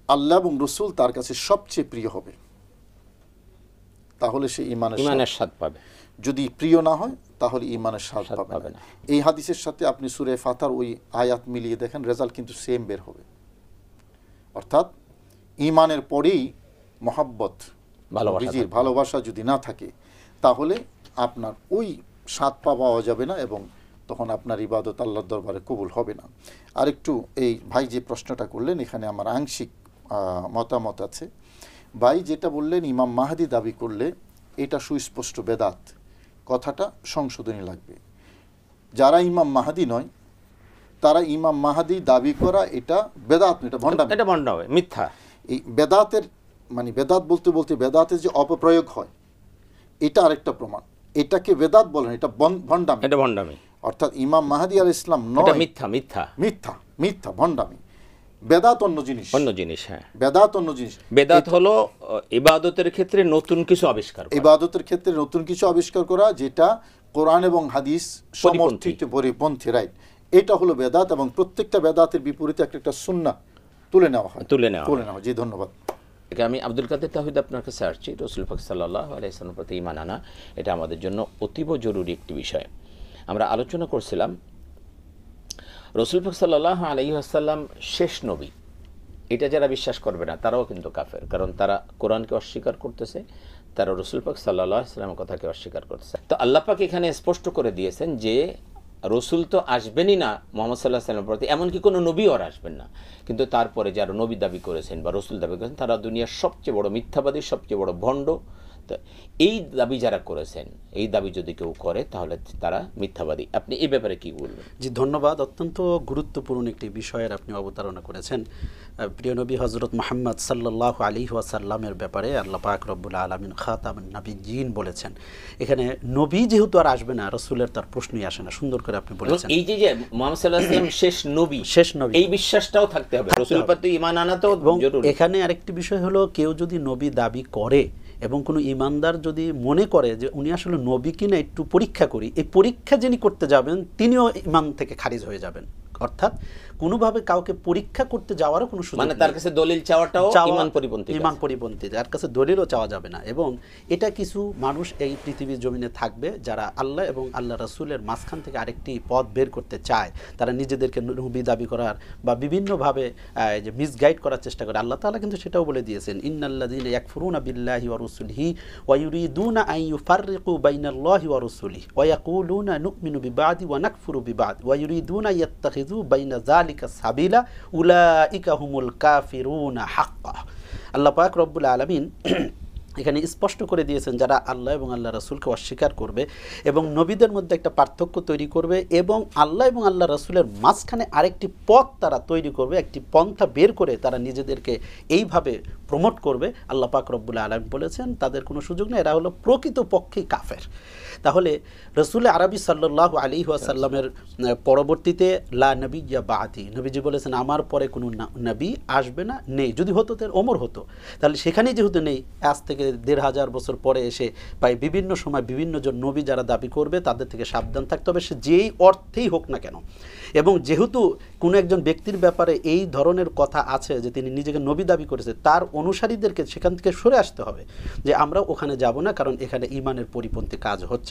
আল্লাহ এবং রাসূল তার কাছে সবচেয়ে প্রিয় হবে, তাহলে সে ঈমানের স্বাদ পাবে। যদি প্রিয় না হয় তাহলে ঈমানের স্বাদ পাবে না। এই হাদিসের সাথে আপনি সূরা ফাতির ওই আয়াত মিলিয়ে দেখেন, রেজাল্ট কিন্তু সেম বের হবে। অর্থাৎ ঈমানের পরেই মহব্বত, ভালোবাসা যদি না থাকে তাহলে আপনার ওই স্বাদ পাওয়া যাবে না এবং তখন আপনার ইবাদত আল্লাহর দরবারে কবুল হবে না। আরেকটু এই ভাই যে প্রশ্নটা করলেন, এখানে আমার আংশিক মতামত আছে। ভাই যেটা বললেন ইমাম মাহদী দাবি করলে এটা সুস্পষ্ট বেদাত, কথাটা সংশোধনী লাগবে। যারা ইমাম মাহদী নয় তারা ইমাম মাহদী দাবি করা এটা বেদাত, এটা ভণ্ডামি, এটা ভণ্ডামি, মিথ্যা। এই বেদাতের মানে বেদাত বলতে বলতে বেদাতের যে অপপ্রয়োগ হয় এটা আরেকটা প্রমাণ। এটাকে বেদাত বলেন, এটা ভণ্ডামি, এটা ভণ্ডামি। অর্থাৎ ইমাম মাহদী আলাইহিস সালাম নয়, মিথ্যা মিথ্যা মিথ্যা মিথ্যা ভণ্ডামি। বেদাত অন্য জিনিস, হ্যাঁ, বেদাত অন্য জিনিস। বেদাত হলো ইবাদতের ক্ষেত্রে নতুন কিছু আবিষ্কার করা, ইবাদতের ক্ষেত্রে নতুন কিছু আবিষ্কার করা যেটা কোরআন এবং হাদিস সমর্থিত পরিপন্থী, রাইট। এটা হলো বেদাত এবং প্রত্যেকটা বেদাতের বিপরীতে একটা সুন্নাহ তুলে নেওয়া হয়। জি, ধন্যবাদ। আমি আব্দুল কাদের তাহিদ আপনার কাছে আসছি। রাসূল পাক সাল্লাল্লাহু আলাইহি ওয়াসাল্লামের প্রতি ঈমান আনা এটা আমাদের জন্য অতীব জরুরি একটি বিষয়। আমরা আলোচনা করছিলাম রাসূল পাক সাল্লাল্লাহু আলাইহি ওয়াসাল্লাম শেষ নবী। এটা যারা বিশ্বাস করবে না তারাও কিন্তু কাফের, কারণ তারা কোরআনকে অস্বীকার করতেছে, তারা রাসূল পাক সাল্লাল্লাহু আলাইহি ওয়াসাল্লামের কথাকে অস্বীকার করতেছে। তো আল্লাহ পাক এখানে স্পষ্ট করে দিয়েছেন যে রসুল তো আসবেনই না মুহাম্মদ সাল্লাল্লাহু আলাইহি ওয়াসাল্লামের প্রতি, এমনকি কোনো নবীও আর আসবেন না। কিন্তু তারপরে যারা নবী দাবি করেছেন বা রসুল দাবি করেছেন তারা দুনিয়ার সবচেয়ে বড় মিথ্যাবাদী, সবচেয়ে বড় ভণ্ড। তো এই দাবি যারা করেছেন, এই দাবি যদি কেউ করে তাহলে তারা মিথ্যাবাদী। আপনি এই ব্যাপারে কি বলবেন? জি, ধন্যবাদ। অত্যন্ত গুরুত্বপূর্ণ একটি বিষয়ের আপনি অবতারণা করেছেন। প্রিয় নবী হযরত মুহাম্মদ সাল্লাল্লাহু আলাইহি ওয়াসাল্লামের ব্যাপারে আল্লাহ পাক রব্বুল আলামিন খাতামুন নবিয়্যিন বলেছেন। এখানে নবী যেহেতু আর আসবে না, রাসূলের তার প্রশ্নই আসে না। সুন্দর করে আপনি বলেছেন। এই যে মুহাম্মদ সাল্লাল্লাহু আলাইহি ওয়াসাল্লাম শেষ নবী, এই বিশ্বাসটাও থাকতে হবে, রাসূলের প্রতি ঈমান আনাটাও জরুরি। এখানে আরেকটি বিষয় হলো, কেউ যদি নবী দাবি করে এবং কোনো ইমানদার যদি মনে করে যে উনি আসলে নবী কিনা একটু পরীক্ষা করি, এই পরীক্ষা যিনি করতে যাবেন তিনিও ইমান থেকে খারিজ হয়ে যাবেন। অর্থাৎ কোনোভাবে কাউকে পরীক্ষা করতে যাওয়ারও কোনো সুযোগ মানে তার কাছে দলিল চাওয়াটাও ইমান পরিপন্থী, ইমান পরিপন্থী, যার কাছে দলিলও চাওয়া যাবে না। এবং এটা কিছু মানুষ এই পৃথিবীর জমিনে থাকবে যারা আল্লাহ এবং আল্লাহ রাসূলের মাঝখান থেকে আরেকটি পথ বের করতে চায়, তারা নিজেদেরকে নবী দাবি করার বা বিভিন্নভাবে যে মিসগাইড করার চেষ্টা করে। আল্লাহ তাআলা কিন্তু সেটাও বলে দিয়েছেন, ইন্নাল্লাযীনা ইয়াকফুরুনা বিল্লাহি ওয়া রাসূলিহি ওয়া ইউরিদুনা আন ইউফাররিকু বাইনাল্লাহি ওয়া রাসূলিহি ওয়া ইয়াকুলুনা নু'মিনু বিবাদি ওয়া নাকফুরু বিবাদি ওয়া ইউরিদুনা ইয়াত্তাখিযু বাইনা যালিকা সাবিলা উলাইকা হুমুল কাফিরুনা হাক্কা। আল্লাহ পাক রব্বুল আলামিন এখানে স্পষ্ট করে দিয়েছেন যারা আল্লাহ এবং আল্লাহ রাসূলকে অস্বীকার করবে এবং নবীদের মধ্যে একটা পার্থক্য তৈরি করবে এবং আল্লাহ এবং আল্লাহ রাসূলের মাঝখানে আরেকটি পথ তারা তৈরি করবে, একটি পন্থা বের করে তারা নিজেদেরকে এইভাবে প্রমোট করবে, আল্লাহ পাক রব্বুল আলামিন বলেছেন তাদের কোনো সুযোগ নেই, এরা হলো প্রকৃতপক্ষেই কাফের। তাহলে রসুল আরবি সাল্লাল্লাহু আলাইহি ওয়াসাল্লামের পরবর্তীতে লা নবিয়্যা বাদি, নবীজি বলেছেন আমার পরে কোনো নবী আসবে না, নেই। যদি হতো তাহলে ওমর হতো, তাহলে সেখানেই যেহেতু নেই, আজ থেকে ১৫০০ বছর পরে এসে প্রায় বিভিন্ন সময় বিভিন্ন জন নবী যারা দাবি করবে তাদের থেকে সাবধান থাকতে হবে, সে যেই অর্থেই হোক না কেন। এবং যেহেতু কোনো একজন ব্যক্তির ব্যাপারে এই ধরনের কথা আছে যে তিনি নিজেকে নবী দাবি করেছে, তার অনুসারীদেরকে সেখান থেকে সরে আসতে হবে যে আমরা ওখানে যাব না, কারণ এখানে ঈমানের পরিপন্থী কাজ হচ্ছে।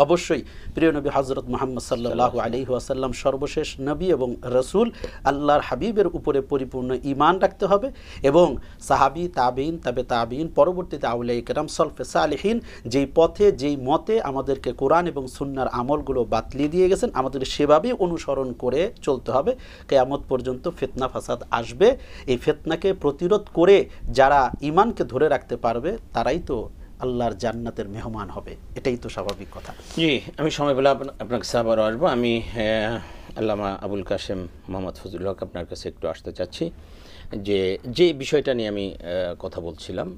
অবশ্যই প্রিয় নবী হযরত মুহাম্মদ সাল্লাল্লাহু আলাইহি ওয়াসাল্লাম সর্বশেষ নবী এবং রাসূল, আল্লাহর হাবিবের উপরে পরিপূর্ণ ঈমান রাখতে হবে এবং সাহাবী, তাবেঈন, তাবে তাবেঈন, পরবর্তীতে আউলিয়া কেরাম, সলফে সালেহিন যেই পথে যেই মতে আমাদেরকে কোরআন এবং সুন্নাহর আমলগুলো বাতলিয়ে দিয়ে গেছেন, আমাদের সেভাবেই অনুসরণ করে চলতে হবে। কিয়ামত পর্যন্ত ফিতনা ফাসাদ আসবে, এই ফিতনাকে প্রতিরোধ করে যারা ঈমানকে ধরে রাখতে পারবে তারাই তো আল্লাহর জান্নাতের মেহমান হবে, এটাই তো স্বাভাবিক কথা। জি, আমি সময় পেলে আপনার কাছে আবারও আসবো। আমি আল্লামা আবুল কাশেম মোহাম্মদ ফজলুল হক আপনার কাছে একটু আসতে চাচ্ছি যে বিষয়টা নিয়ে আমি কথা বলছিলাম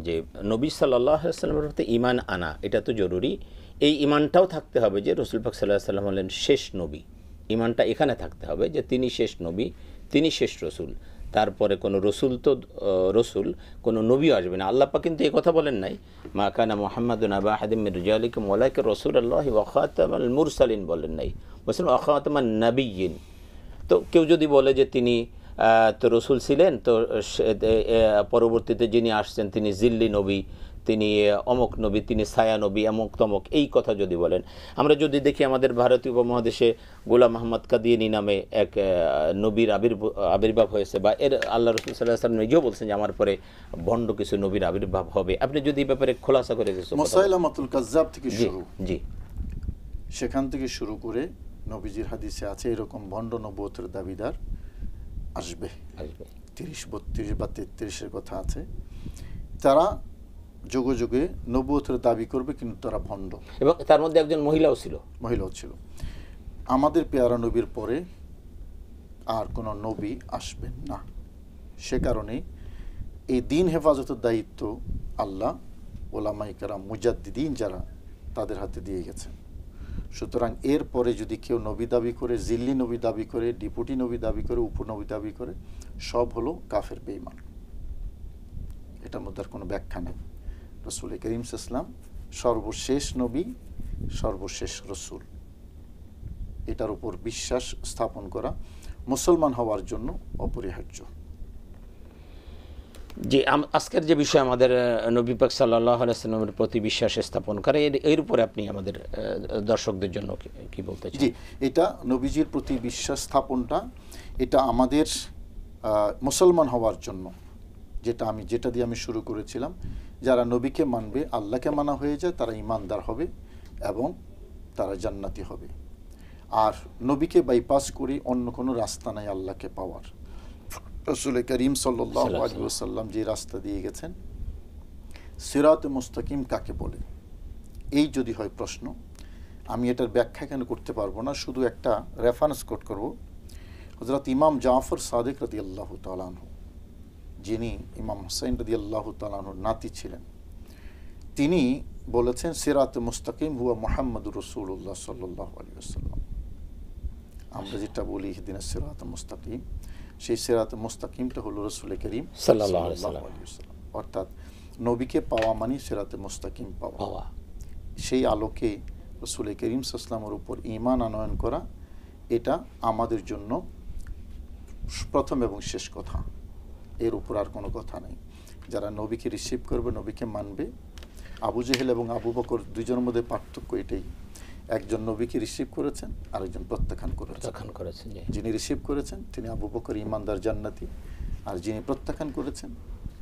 যে নবী সাল্লাল্লাহু আলাইহি ওয়াসাল্লামের প্রতি ঈমান আনা এটা তো জরুরি, এই ঈমানটাও থাকতে হবে যে রাসূল পাক সাল্লাল্লাহু আলাইহি ওয়াসাল্লাম হলেন শেষ নবী। ঈমানটা এখানে থাকতে হবে যে তিনি শেষ নবী, তিনি শেষ রসুল, তারপরে কোনো রসুল কোনো নবী আসবে না। আল্লাহ পাক কিন্তু এই কথা বলেন নাই, মা কানা মুহাম্মাদুন আবা আহাদিম মির রিজালিকুম ওয়ালাকিন রাসূলুল্লাহি ওয়া খাতামাল মুরসালিন বলেন নাই, বলেছেন ওয়া খাতামান নাবিয়্যিন। তো কেউ যদি বলে যে তিনি তো রসুল ছিলেন, তো পরবর্তীতে যিনি আসছেন তিনি জিল্লি নবী, তিনি অমক নবী, তিনি ছায়া নবী, অমক তমক, এই কথা যদি বলেন, আমরা যদি দেখি আমাদের ভারতীয় উপমহাদেশে গোলাম আহমদ কাদিয়ানী নামে এক নবীর আবির্ভাব হয়েছে, বা এর আল্লাহ রাসূল সাল্লাল্লাহু আলাইহি ওয়াসাল্লাম নিজেও বলছেন যে আমার পরে ভণ্ড কিছু নবীর আবির্ভাব হবে। আপনি যদি এই ব্যাপারে খোলাসা করে দিচ্ছেন, মুসাইলামাতুল কাজ্জাব থেকে শুরু, জি, সেখান থেকে শুরু করে নবীজির হাদিসে আছে এরকম ভণ্ড নবুয়তের দাবিদার আসবে 30, 32 বা 33-এর কথা আছে। তারা যুগে যুগে নবুয়তের দাবি করবে, কিন্তু তারা ভণ্ড, এবং তার মধ্যে একজন মহিলাও ছিল। আমাদের পেয়ারা নবীর পরে আর কোনো নবী আসবেন না। সে কারণে এই দিন হেফাজতের দায়িত্ব আল্লাহ ওলামায়ে কেরাম, মুজাদ্দিদিন যারা, তাদের হাতে দিয়ে গেছেন। সুতরাং এর পরে যদি কেউ নবী দাবি করে, জিল্লি নবী দাবি করে, ডিপুটি নবী দাবি করে, উপনবী দাবি করে, সব হলো কাফের, বেঈমান। এটার মধ্যে আর কোনো ব্যাখ্যা নেই। রাসূল করিম সাল্লাল্লাহু আলাইহি ওয়াসাল্লাম সর্বশেষ নবী, সর্বশেষ রসুল, এটার উপর বিশ্বাস স্থাপন করা মুসলমান হওয়ার জন্য অপরিহার্য। যে আজকের যে বিষয় আমাদের নবী পাক সাল্লাল্লাহু আলাইহি ওয়াসাল্লামের প্রতি বিশ্বাস স্থাপন করে, এর উপরে আপনি আমাদের দর্শকদের জন্য কি বলতে চান? জি, এটা নবীজির প্রতি বিশ্বাস স্থাপনটা, এটা আমাদের মুসলমান হওয়ার জন্য, যেটা দিয়ে আমি শুরু করেছিলাম, যারা নবীকে মানবে, আল্লাহকে মানা হয়ে যায়, তারা ঈমানদার হবে এবং তারা জান্নাতি হবে। আর নবীকে বাইপাস করে অন্য কোনো রাস্তা নাই আল্লাহকে পাওয়ার। রাসূল করিম সাল্লাল্লাহু আলাইহি ওয়াসাল্লাম যে রাস্তা দিয়ে গেছেন, সিরাতে মুস্তাকিম কাকে বলে, এই যদি হয় প্রশ্ন, আমি এটার ব্যাখ্যা কেন করতে পারবো না, শুধু একটা রেফারেন্স কোট করব। হযরত ইমাম জাফর সাদিক রাদিয়াল্লাহু তাআলা আনহু, যিনি ইমাম হুসাইন রাদিয়াল্লাহু তাআলা আনহুর নাতি ছিলেন, তিনি বলেছেন সিরাতে মুস্তাকিম হুয়া মুহাম্মাদুর রাসূলুল্লাহ সাল্লাল্লাহু আলাইহি ওয়াসাল্লাম। আমরা যেটা বলি ইহদিনাস সিরাতে মুস্তাকিম, সেই সিরাতে মুস্তাকিমটা হলো রাসূল করিম সাল্লাল্লাহু আলাইহি ওয়াসাল্লাম। অর্থাৎ নবীকে পাওয়া মানে সিরাতে মুস্তাকিম পাওয়া। সেই আলোকে রাসূল করিম সাল্লাল্লাহু আলাইহি ওয়াসাল্লামের উপর ঈমান আনয়ন করা, এটা আমাদের জন্য প্রথম এবং শেষ কথা, এর উপর আর কোনো কথা নেই। যারা নবীকে রিসিভ করবে, নবীকে মানবে। আবু জেহেল এবং আবু বকর দুইজনের মধ্যে পার্থক্য এটাই, একজন নবীকে রিসিভ করেছেন, আরেকজন প্রত্যাখ্যান করেছেন। যিনি রিসিভ করেছেন তিনি আবু বকর ঈমানদার জান্নাতি, আর যিনি প্রত্যাখ্যান করেছেন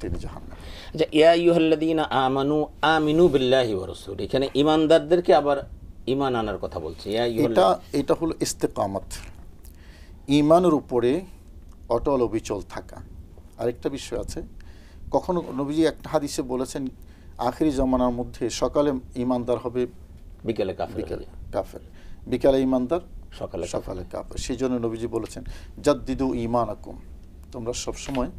তিনি জাহান্নামী। আচ্ছা, ইয়া আইয়ুহাল্লাযীনা আমানু আমিনু বিল্লাহি ওয়া রাসূলি, এখানে ঈমানদারদেরকে আবার ঈমান আনার কথা বলছে। এটা হলো ইস্তেকামত, ঈমানের উপরে অটল অবিচল থাকা। আরেকটা বিষয় আছে, কখনো নবীজি একটা হাদিসে বলেছেন আখিরি জামানার মধ্যে সকালে ঈমানদার হবে, বিকেলে কাফের, বিকালে ঈমানদার, সকালে কাফের। সেই জন্য নবীজি বলেছেন জাদ্দিদু ঈমানাকুম, তোমরা সবসময়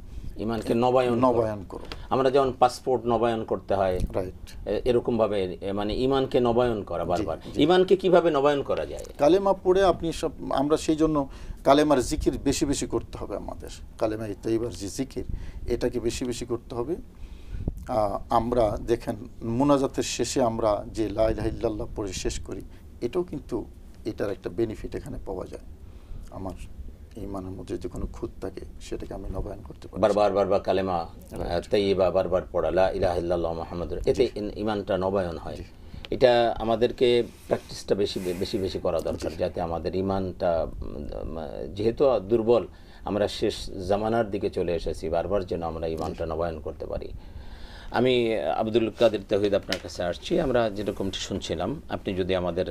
ঈমানকে নবায়ন করো। আমরা যেমন পাসপোর্ট নবায়ন করতে হয়, রাইট, এরকম ভাবে মানে ঈমানকে নবায়ন করা বারবার। ঈমানকে কিভাবে নবায়ন করা যায়? কালেমা পড়ে আপনি আমরা সেই জন্য কালেমার জিকির বেশি বেশি করতে হবে আমাদের। কালেমা তাইয়্যিবার যে জিকির, এটাকে বেশি বেশি করতে হবে। আমরা দেখেন মুনাজাতের শেষে আমরা যে লা ইলাহা ইল্লাল্লাহ পড়ে শেষ করি, এটাও কিন্তু এটার একটা বেনিফিট এখানে পাওয়া যায়। আমার ঈমানের মধ্যে যদি কোনো খুঁত থাকে সেটাকে আমি নবায়ন করতে পারি। বারবার কালেমা তাইয়্যিবা বারবার পড়া, লা ইলাহা ইল্লাল্লাহ মুহাম্মাদুর, এতে ঈমানটা নবায়ন হয়। এটা আমাদেরকে প্র্যাকটিসটা বেশি করা দরকার, যাতে আমাদের ঈমানটা, যেহেতু দুর্বল, আমরা শেষ জামানার দিকে চলে এসেছি, বারবার যেন আমরা ঈমানটা নবায়ন করতে পারি। আমি আব্দুল কাদের তাওহীদ আপনার কাছে আসছি। আমরা যেরকমটি শুনছিলাম, আপনি যদি আমাদের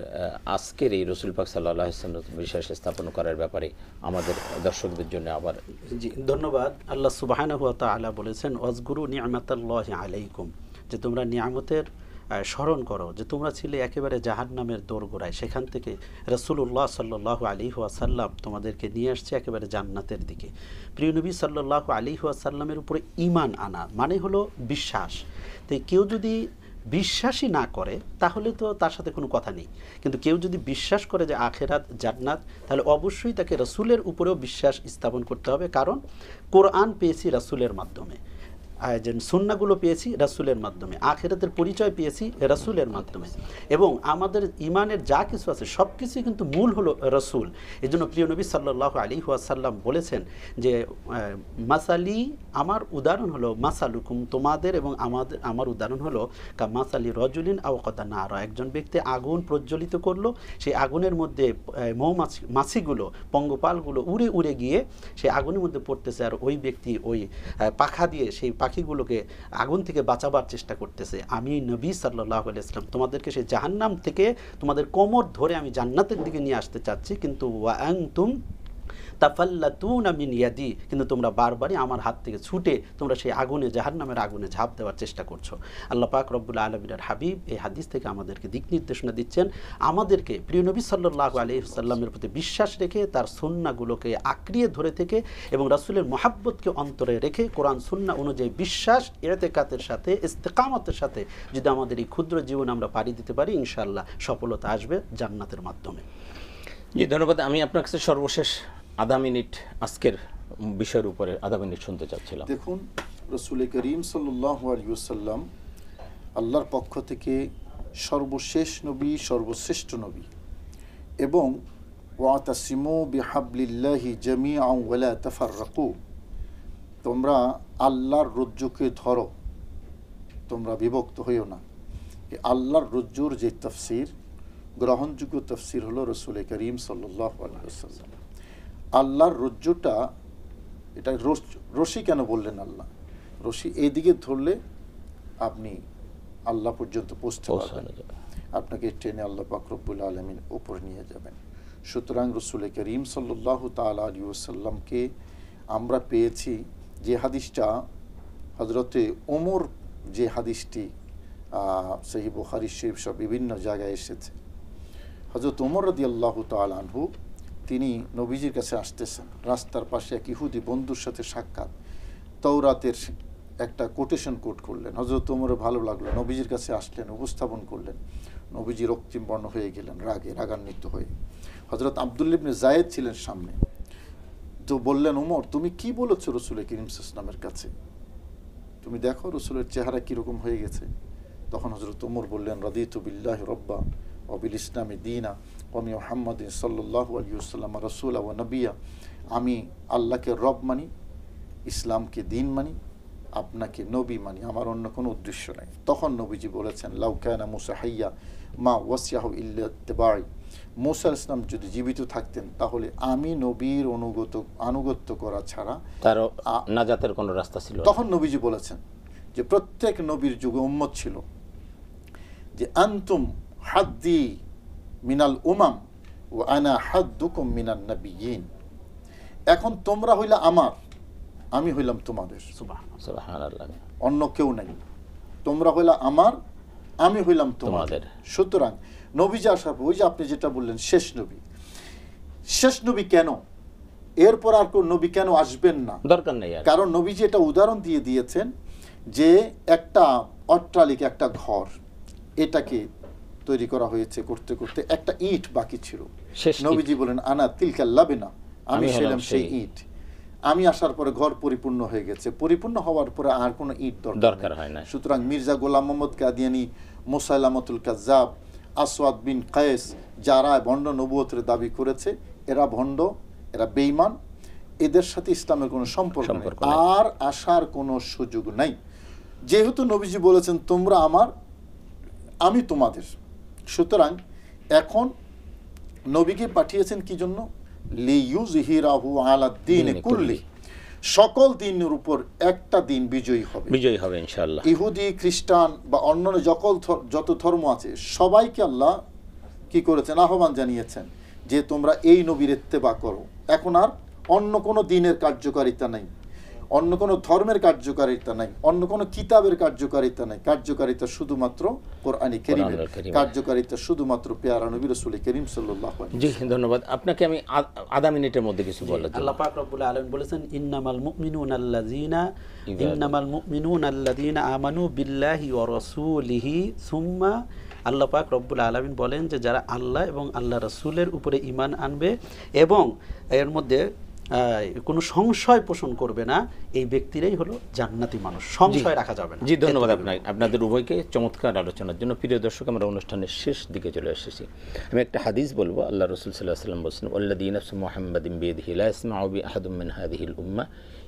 আজকের এই রাসূল পাক সাল্লাল্লাহু আলাইহি ওয়াসাল্লাম বিশ্বাস স্থাপন করার ব্যাপারে আমাদের দর্শকদের জন্য আবার। জি, ধন্যবাদ। আল্লাহ সুবহানাহু ওয়া তাআলা বলেছেন ওয়াজকুরু নি'মাতাল্লাহি আলাইকুম, যে তোমরা নিয়ামতের স্মরণ করো, যে তোমরা ছিলে একেবারে জাহান্নামের দোরগোড়ায়, সেখান থেকে রাসূলুল্লাহ সাল্লাল্লাহু আলাইহি ওয়াসাল্লাম তোমাদেরকে নিয়ে আসছে একেবারে জান্নাতের দিকে। প্রিয় নবী সাল্লাল্লাহু আলাইহি ওয়াসাল্লামের উপরে ঈমান আনা মানে হলো বিশ্বাস। তো কেউ যদি বিশ্বাসই না করে তাহলে তো তার সাথে কোনো কথা নেই, কিন্তু কেউ যদি বিশ্বাস করে যে আখেরাত জান্নাত, তাহলে অবশ্যই তাকে রাসূলের উপরেও বিশ্বাস স্থাপন করতে হবে। কারণ কোরআন পেয়েছি রাসূলের মাধ্যমে, সুন্নাহগুলো পেয়েছি রাসূলের মাধ্যমে, আখিরাতের পরিচয় পেয়েছি রাসূলের মাধ্যমে, এবং আমাদের ঈমানের যা কিছু আছে সব কিছুই কিন্তু মূল হলো রাসূল। এই জন্য প্রিয় নবী সাল্লাল্লাহু আলাইহি ওয়াসাল্লাম বলেছেন যে মাসালি, আমার উদাহরণ হলো মাসালুকুম, তোমাদের এবং আমার উদাহরণ হলো কা মাসালি রজুলিন আও কাদা নারা, একজন ব্যক্তি আগুন প্রজ্বলিত করলো, সেই আগুনের মধ্যে মাছিগুলো, পঙ্গপালগুলো উড়ে উড়ে গিয়ে সেই আগুনের মধ্যে পড়তেছে, আর ওই ব্যক্তি ওই পাখা দিয়ে সেই পাখিগুলোকে আগুন থেকে বাঁচাবার চেষ্টা করতেছে। আমি নবী সাল্লাল্লাহু আলাইহি ওয়াসাল্লাম তোমাদেরকে সেই জাহান্নাম থেকে তোমাদের কোমর ধরে আমি জান্নাতের দিকে নিয়ে আসতে চাচ্ছি, কিন্তু ওয়া আনতুম তাফাল্লাতুনা মিন ইয়াদি, কিন্তু তোমরা বারবারই আমার হাত থেকে ছুটে তোমরা সেই আগুনে, জাহান্নামের আগুনে ঝাঁপ দেওয়ার চেষ্টা করছো। আল্লাহ পাক রব্বুল আলামিনের হাবিব এই হাদিস থেকে আমাদেরকে দিক নির্দেশনা দিচ্ছেন, আমাদেরকে প্রিয় নবী সাল্লাল্লাহু আলাইহি ওয়াসাল্লামের প্রতি বিশ্বাস রেখে, তার সুন্নাহগুলোকে আঁকড়িয়ে ধরে থেকে এবং রাসূলের মহব্বতকে অন্তরে রেখে কোরআন সুন্নাহ অনুযায়ী বিশ্বাস, ইতিকাদের সাথে, ইস্তেকামতের সাথে যদি আমাদের এই ক্ষুদ্র জীবন আমরা পাড়ি দিতে পারি, ইনশাআল্লাহ সফলতা আসবে জান্নাতের মাধ্যমে। জি, ধন্যবাদ। আমি আপনার কাছে সর্বশেষ আধা মিনিট আজকের বিষয়ের উপরে আধা মিনিট শুনতে চাচ্ছিলাম। দেখুন, রাসূল করিম সাল্লাল্লাহু আলাইহি ওয়াসাল্লাম আল্লাহর পক্ষ থেকে সর্বশেষ নবী, সর্বশ্রেষ্ঠ নবী, এবং ওয়াতাসিমু বিহাবলিল্লাহি জামিআন ওয়া লা তাফাররাকু, তোমরা আল্লাহর রজ্জুকে ধরো, তোমরা বিভক্ত হইও না। এই আল্লাহর রজ্জুর যে তাফসীর, গ্রহণযোগ্য তাফসীর হলো রাসূল করিম সাল্লাল্লাহু আলাইহি ওয়াসাল্লাম। আল্লাহর রজ্জুটা, এটা রশি কেন বললেন আল্লাহ? রশি এইদিকে ধরলে আপনি আল্লাহ পর্যন্ত পৌঁছতে পারবেন, আপনাকে টেনে আল্লাহ পাক রব্বুল আলামিন উপরে নিয়ে যাবেন। সুতরাং রাসূল করিম সাল্লাল্লাহু তাআলা আলাইহি ওয়াসাল্লামকে আমরা পেয়েছি, যে হাদিসটা হযরতে ওমর, যে হাদিসটি সহিহ বুখারী শরীফ সব বিভিন্ন জায়গায় এসেছে, হযরত ওমর রাদিয়াল্লাহু তাআলা আনহু তিনি নবীজির কাছে আসতেছেন, রাস্তার পাশে এক ইহুদি বন্ধুর সাথে সাক্ষাৎ, তাওরাতের একটা কোটেশন কোট করলেন, হযরত ওমরের ভালো লাগলো, নবীজির কাছে আসলেন, উপস্থাপন করলেন, নবীজি রক্তিম বর্ণ হয়ে গেলেন, রাগান্বিত হয়ে। হযরত আব্দুল্লাহ ইবনে যায়েদ ছিলেন সামনে, তো বললেন ওমর তুমি কি বলেছো রাসূল করিম সাল্লাল্লাহু আলাইহি ওয়াসাল্লামের কাছে? তুমি দেখো রসুলের চেহারা কীরকম হয়ে গেছে। তখন হযরত ওমর বললেন, রাদিতু বিল্লাহি রব্বা ওয়া বিল ইসলামি দীনা ওয়া বি মুহাম্মাদিন সাল্লাল্লাহু আলাইহি ওয়াসাল্লাম রাসূলা ওয়া নবিয়্যা, আমি আল্লাহকে রব মানি, ইসলামকে দিন মানি, আপনাকে নবী মানি, আমার অন্য কোনো উদ্দেশ্য নেই। তখন নবীজি বলেছেন, লাউ কানা মুসা হাইয়া মা ওয়াসিয়াহু ইল্লা ইত্তিবাই, মুসা আলাইহিস সালাম যদি জীবিত থাকতেন তাহলে আমি নবীর আনুগত্য করা ছাড়া তার নাজাতের কোনো রাস্তা ছিল না। তখন নবীজি বলেছেন যে প্রত্যেক নবীর যুগে উম্মত ছিল যে আনতুম হাদ্দি মিনাল উমাম ওয়া আনা হাদ্দুকুম মিনান নাবিয়্যিন, এখন তোমরা হইলা আমার, আমি হইলাম তোমাদের, সুবহানাল্লাহ, অন্য কেউ নাই। তোমরা হইলা আমার, আমি হইলাম তোমাদের। সুতরাং নবীজি আসার পর, ওই যে আপনি যেটা বললেন শেষ নবী, শেষ নবী কেন, এরপর আর কোন নবী কেন আসবেন না, দরকার নেই। কারণ নবীজি এটা উদাহরণ দিয়ে দিয়েছেন যে একটা অট্টালিকা, একটা ঘর, এটাকে তৈরি করা হয়েছে, করতে করতে একটা ইট বাকি ছিল। নবীজি বলেন, আনা তিলকা লাবিনা, আমি ছিলাম সেই ইট, আমি আসার পরে ঘর পরিপূর্ণ হয়ে গেছে। পরিপূর্ণ হওয়ার পরে আর কোনো ইট দরকার হয় না। সুতরাং মির্জা গোলাম মোহাম্মদ কাদিয়ানী, মুসাইলামাতুল কাজ্জাব, আসওয়াদ বিন কায়েস, যারা ভণ্ড নবুয়তের দাবি করেছে, এরা ভণ্ড, এরা বেঈমান, এদের সাথে ইসলামের কোনো সম্পর্ক নেই, আর আসার কোনো সুযোগ নাই। যেহেতু নবীজি বলেছেন তোমরা আমার, আমি তোমাদের, সুতরাং এখন নবীকে পাঠিয়েছেন কি জন্য? লিইয়ুযহিরাহু আলাদ দ্বীনি কুল্লি, সকল দিনের উপর একটা দিন বিজয়ী হবে ইনশাআল্লাহ। ইহুদি, খ্রিস্টান বা অন্যান্য যত ধর্ম আছে সবাইকে আল্লাহ কি করেছেন? আহ্বান জানিয়েছেন যে তোমরা এই নবীর ইত্তেবা করো। এখন আর অন্য কোনো দিনের কার্যকারিতা নাই, অন্য কোনো ধর্মের কার্যকারিতা নাই, অন্য কোনো কিতাবের কার্যকারিতা নাই। কার্যকারিতা শুধুমাত্র কোরআনে কারীমের, কার্যকারিতা শুধুমাত্র পেয়ারা নবী রাসূল করিম সাল্লাল্লাহু আলাইহি ওয়াসাল্লাম। জি ধন্যবাদ আপনাকে। আমি আধা মিনিটের মধ্যে কিছু বলতে চাই। আল্লাহ পাক রব্বুল আলামিন বলেছেন, ইন্নামাল মুমিনুনা আল্লাযীনা আমানু বিল্লাহি ওয়া রাসূলিহি সুম্মা, আল্লাহ পাক রব্বুল আলামিন বলেন যে যারা আল্লাহ এবং আল্লাহ রাসূলের উপরে ঈমান আনবে এবং এর মধ্যে কোনো সংশয় পোষণ করবে না, এই ব্যক্তিরাই হলো জান্নাতি মানুষ, সংশয় রাখা যাবে না। জি ধন্যবাদ আপনাদের উভয়কে চমৎকার আলোচনার জন্য। প্রিয় দর্শক, আমরা অনুষ্ঠানের শেষ দিকে চলে এসেছি। আমি একটা হাদিস বলবো। আল্লাহ রাসূল সাল্লাল্লাহু আলাইহি ওয়াসাল্লাম বলেছেন, ওয়াল্লাযী নাফসু মুহাম্মাদিন বিয়াদিহি লা ইয়াসমাউ বি আহাদিন মিন হাযিহিল উম্মাহ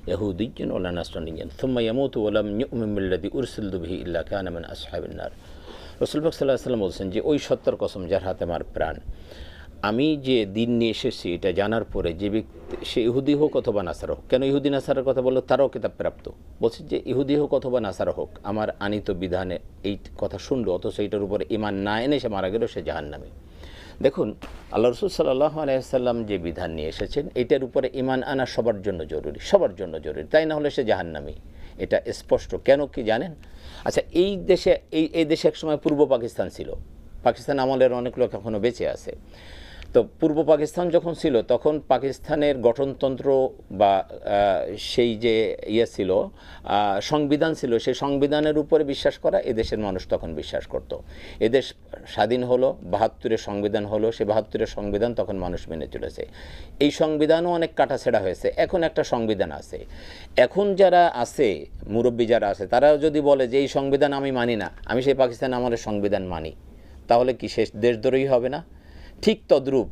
ইয়াহুদিয়্যুন ওয়া লা নাসরানিয়্যুন সুম্মা ইয়ামুতু ওয়া লাম ইউমিন বিল্লাযী উরসিলতু বিহি ইল্লা কানা মিন আসহাবিন নার। রাসূল পাক সাল্লাল্লাহু আলাইহি ওয়াসাল্লাম বলেছেন যে ওই সত্তার কসম যার হাতে আমার প্রাণ, আমি যে দিন নিয়ে এসেছি এটা জানার পরে যে ব্যক্তি, সে ইহুদি হোক অথবা নাসারা হোক, কেন ইহুদি নাসারার কথা বললো? তারাও কিতাব প্রাপ্ত। বলছে যে ইহুদি হোক অথবা নাসারা হোক, আমার আনিত বিধানে এই কথা শুনলো, অথচ এইটার উপরে ঈমান না এনে সে মারা গেল, সে জাহান্নামী। দেখুন, আল্লাহ রাসূল সাল্লাল্লাহু আলাইহি ওয়াসাল্লাম যে বিধান নিয়ে এসেছেন এটার উপরে ঈমান আনা সবার জন্য জরুরি, সবার জন্য জরুরি, তাই না হলে সে জাহান্নামী, এটা স্পষ্ট। কেন কি জানেন? আচ্ছা, এই দেশে একসময় পূর্ব পাকিস্তান ছিল, পাকিস্তান আমলের অনেক লোক এখনও বেঁচে আছে। তো পূর্ব পাকিস্তান যখন ছিল তখন পাকিস্তানের গঠনতন্ত্র বা সেই যে ছিল সংবিধান ছিল, সেই সংবিধানের উপরে বিশ্বাস করা এদেশের মানুষ তখন বিশ্বাস করত। এদেশ স্বাধীন হলো, ৭২-এর সংবিধান হলো, সে ৭২-এর সংবিধান তখন মানুষ মেনে চলেছে। এই সংবিধানও অনেক কাটাছেড়া হয়েছে, এখন একটা সংবিধান আছে। এখন যারা আছে, মুরব্বী যারা আছে, তারা যদি বলে যে এই সংবিধান আমি মানি না, আমি সেই পাকিস্তান আমলের সংবিধান মানি, তাহলে কি সে দেশদ্রোহী হবে না? ঠিক তদ্রূপ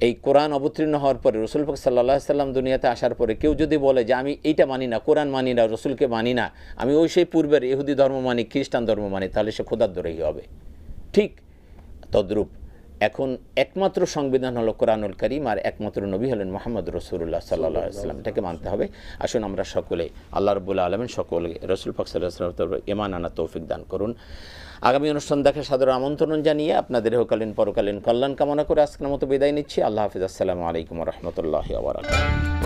এই কোরআন অবতীর্ণ হওয়ার পরে, রসুল পাক সাল্লাল্লাহু আলাইহি সাল্লাম দুনিয়াতে আসার পরে কেউ যদি বলে যে আমি এইটা মানি না, কোরআন মানি না, রসুলকে মানি না, আমি ওই সেই পূর্বের ইহুদি ধর্ম মানি, খ্রিস্টান ধর্ম মানি, তাহলে সে খোদাদ্রোহী হবে। ঠিক তদ্রূপ এখন একমাত্র সংবিধান হলো কোরআনুল কারীম, আর একমাত্র নবী হলেন মুহাম্মদ রাসূলুল্লাহ সাল্লাল্লাহু আলাইহি ওয়াসাল্লাম। এটাকে মানতে হবে। আসুন আমরা সকলে আল্লাহ রাব্বুল আলামিন সকলে রসুল পাক সাল্লাল্লাহু আলাইহি ওয়াসাল্লামের ঈমান আনার তৌফিক দান করুন। আগামী অনুষ্ঠান দেখার সাদর আমন্ত্রণ জানিয়ে আপনাদের ইহকালীন পরকালীন কল্যাণ কামনা করে আজকের মতো বিদায় নিচ্ছি। আল্লাহ হাফিজ। আসসালামু আলাইকুম ওয়া রাহমাতুল্লাহি ওয়া বারাকাতুহু।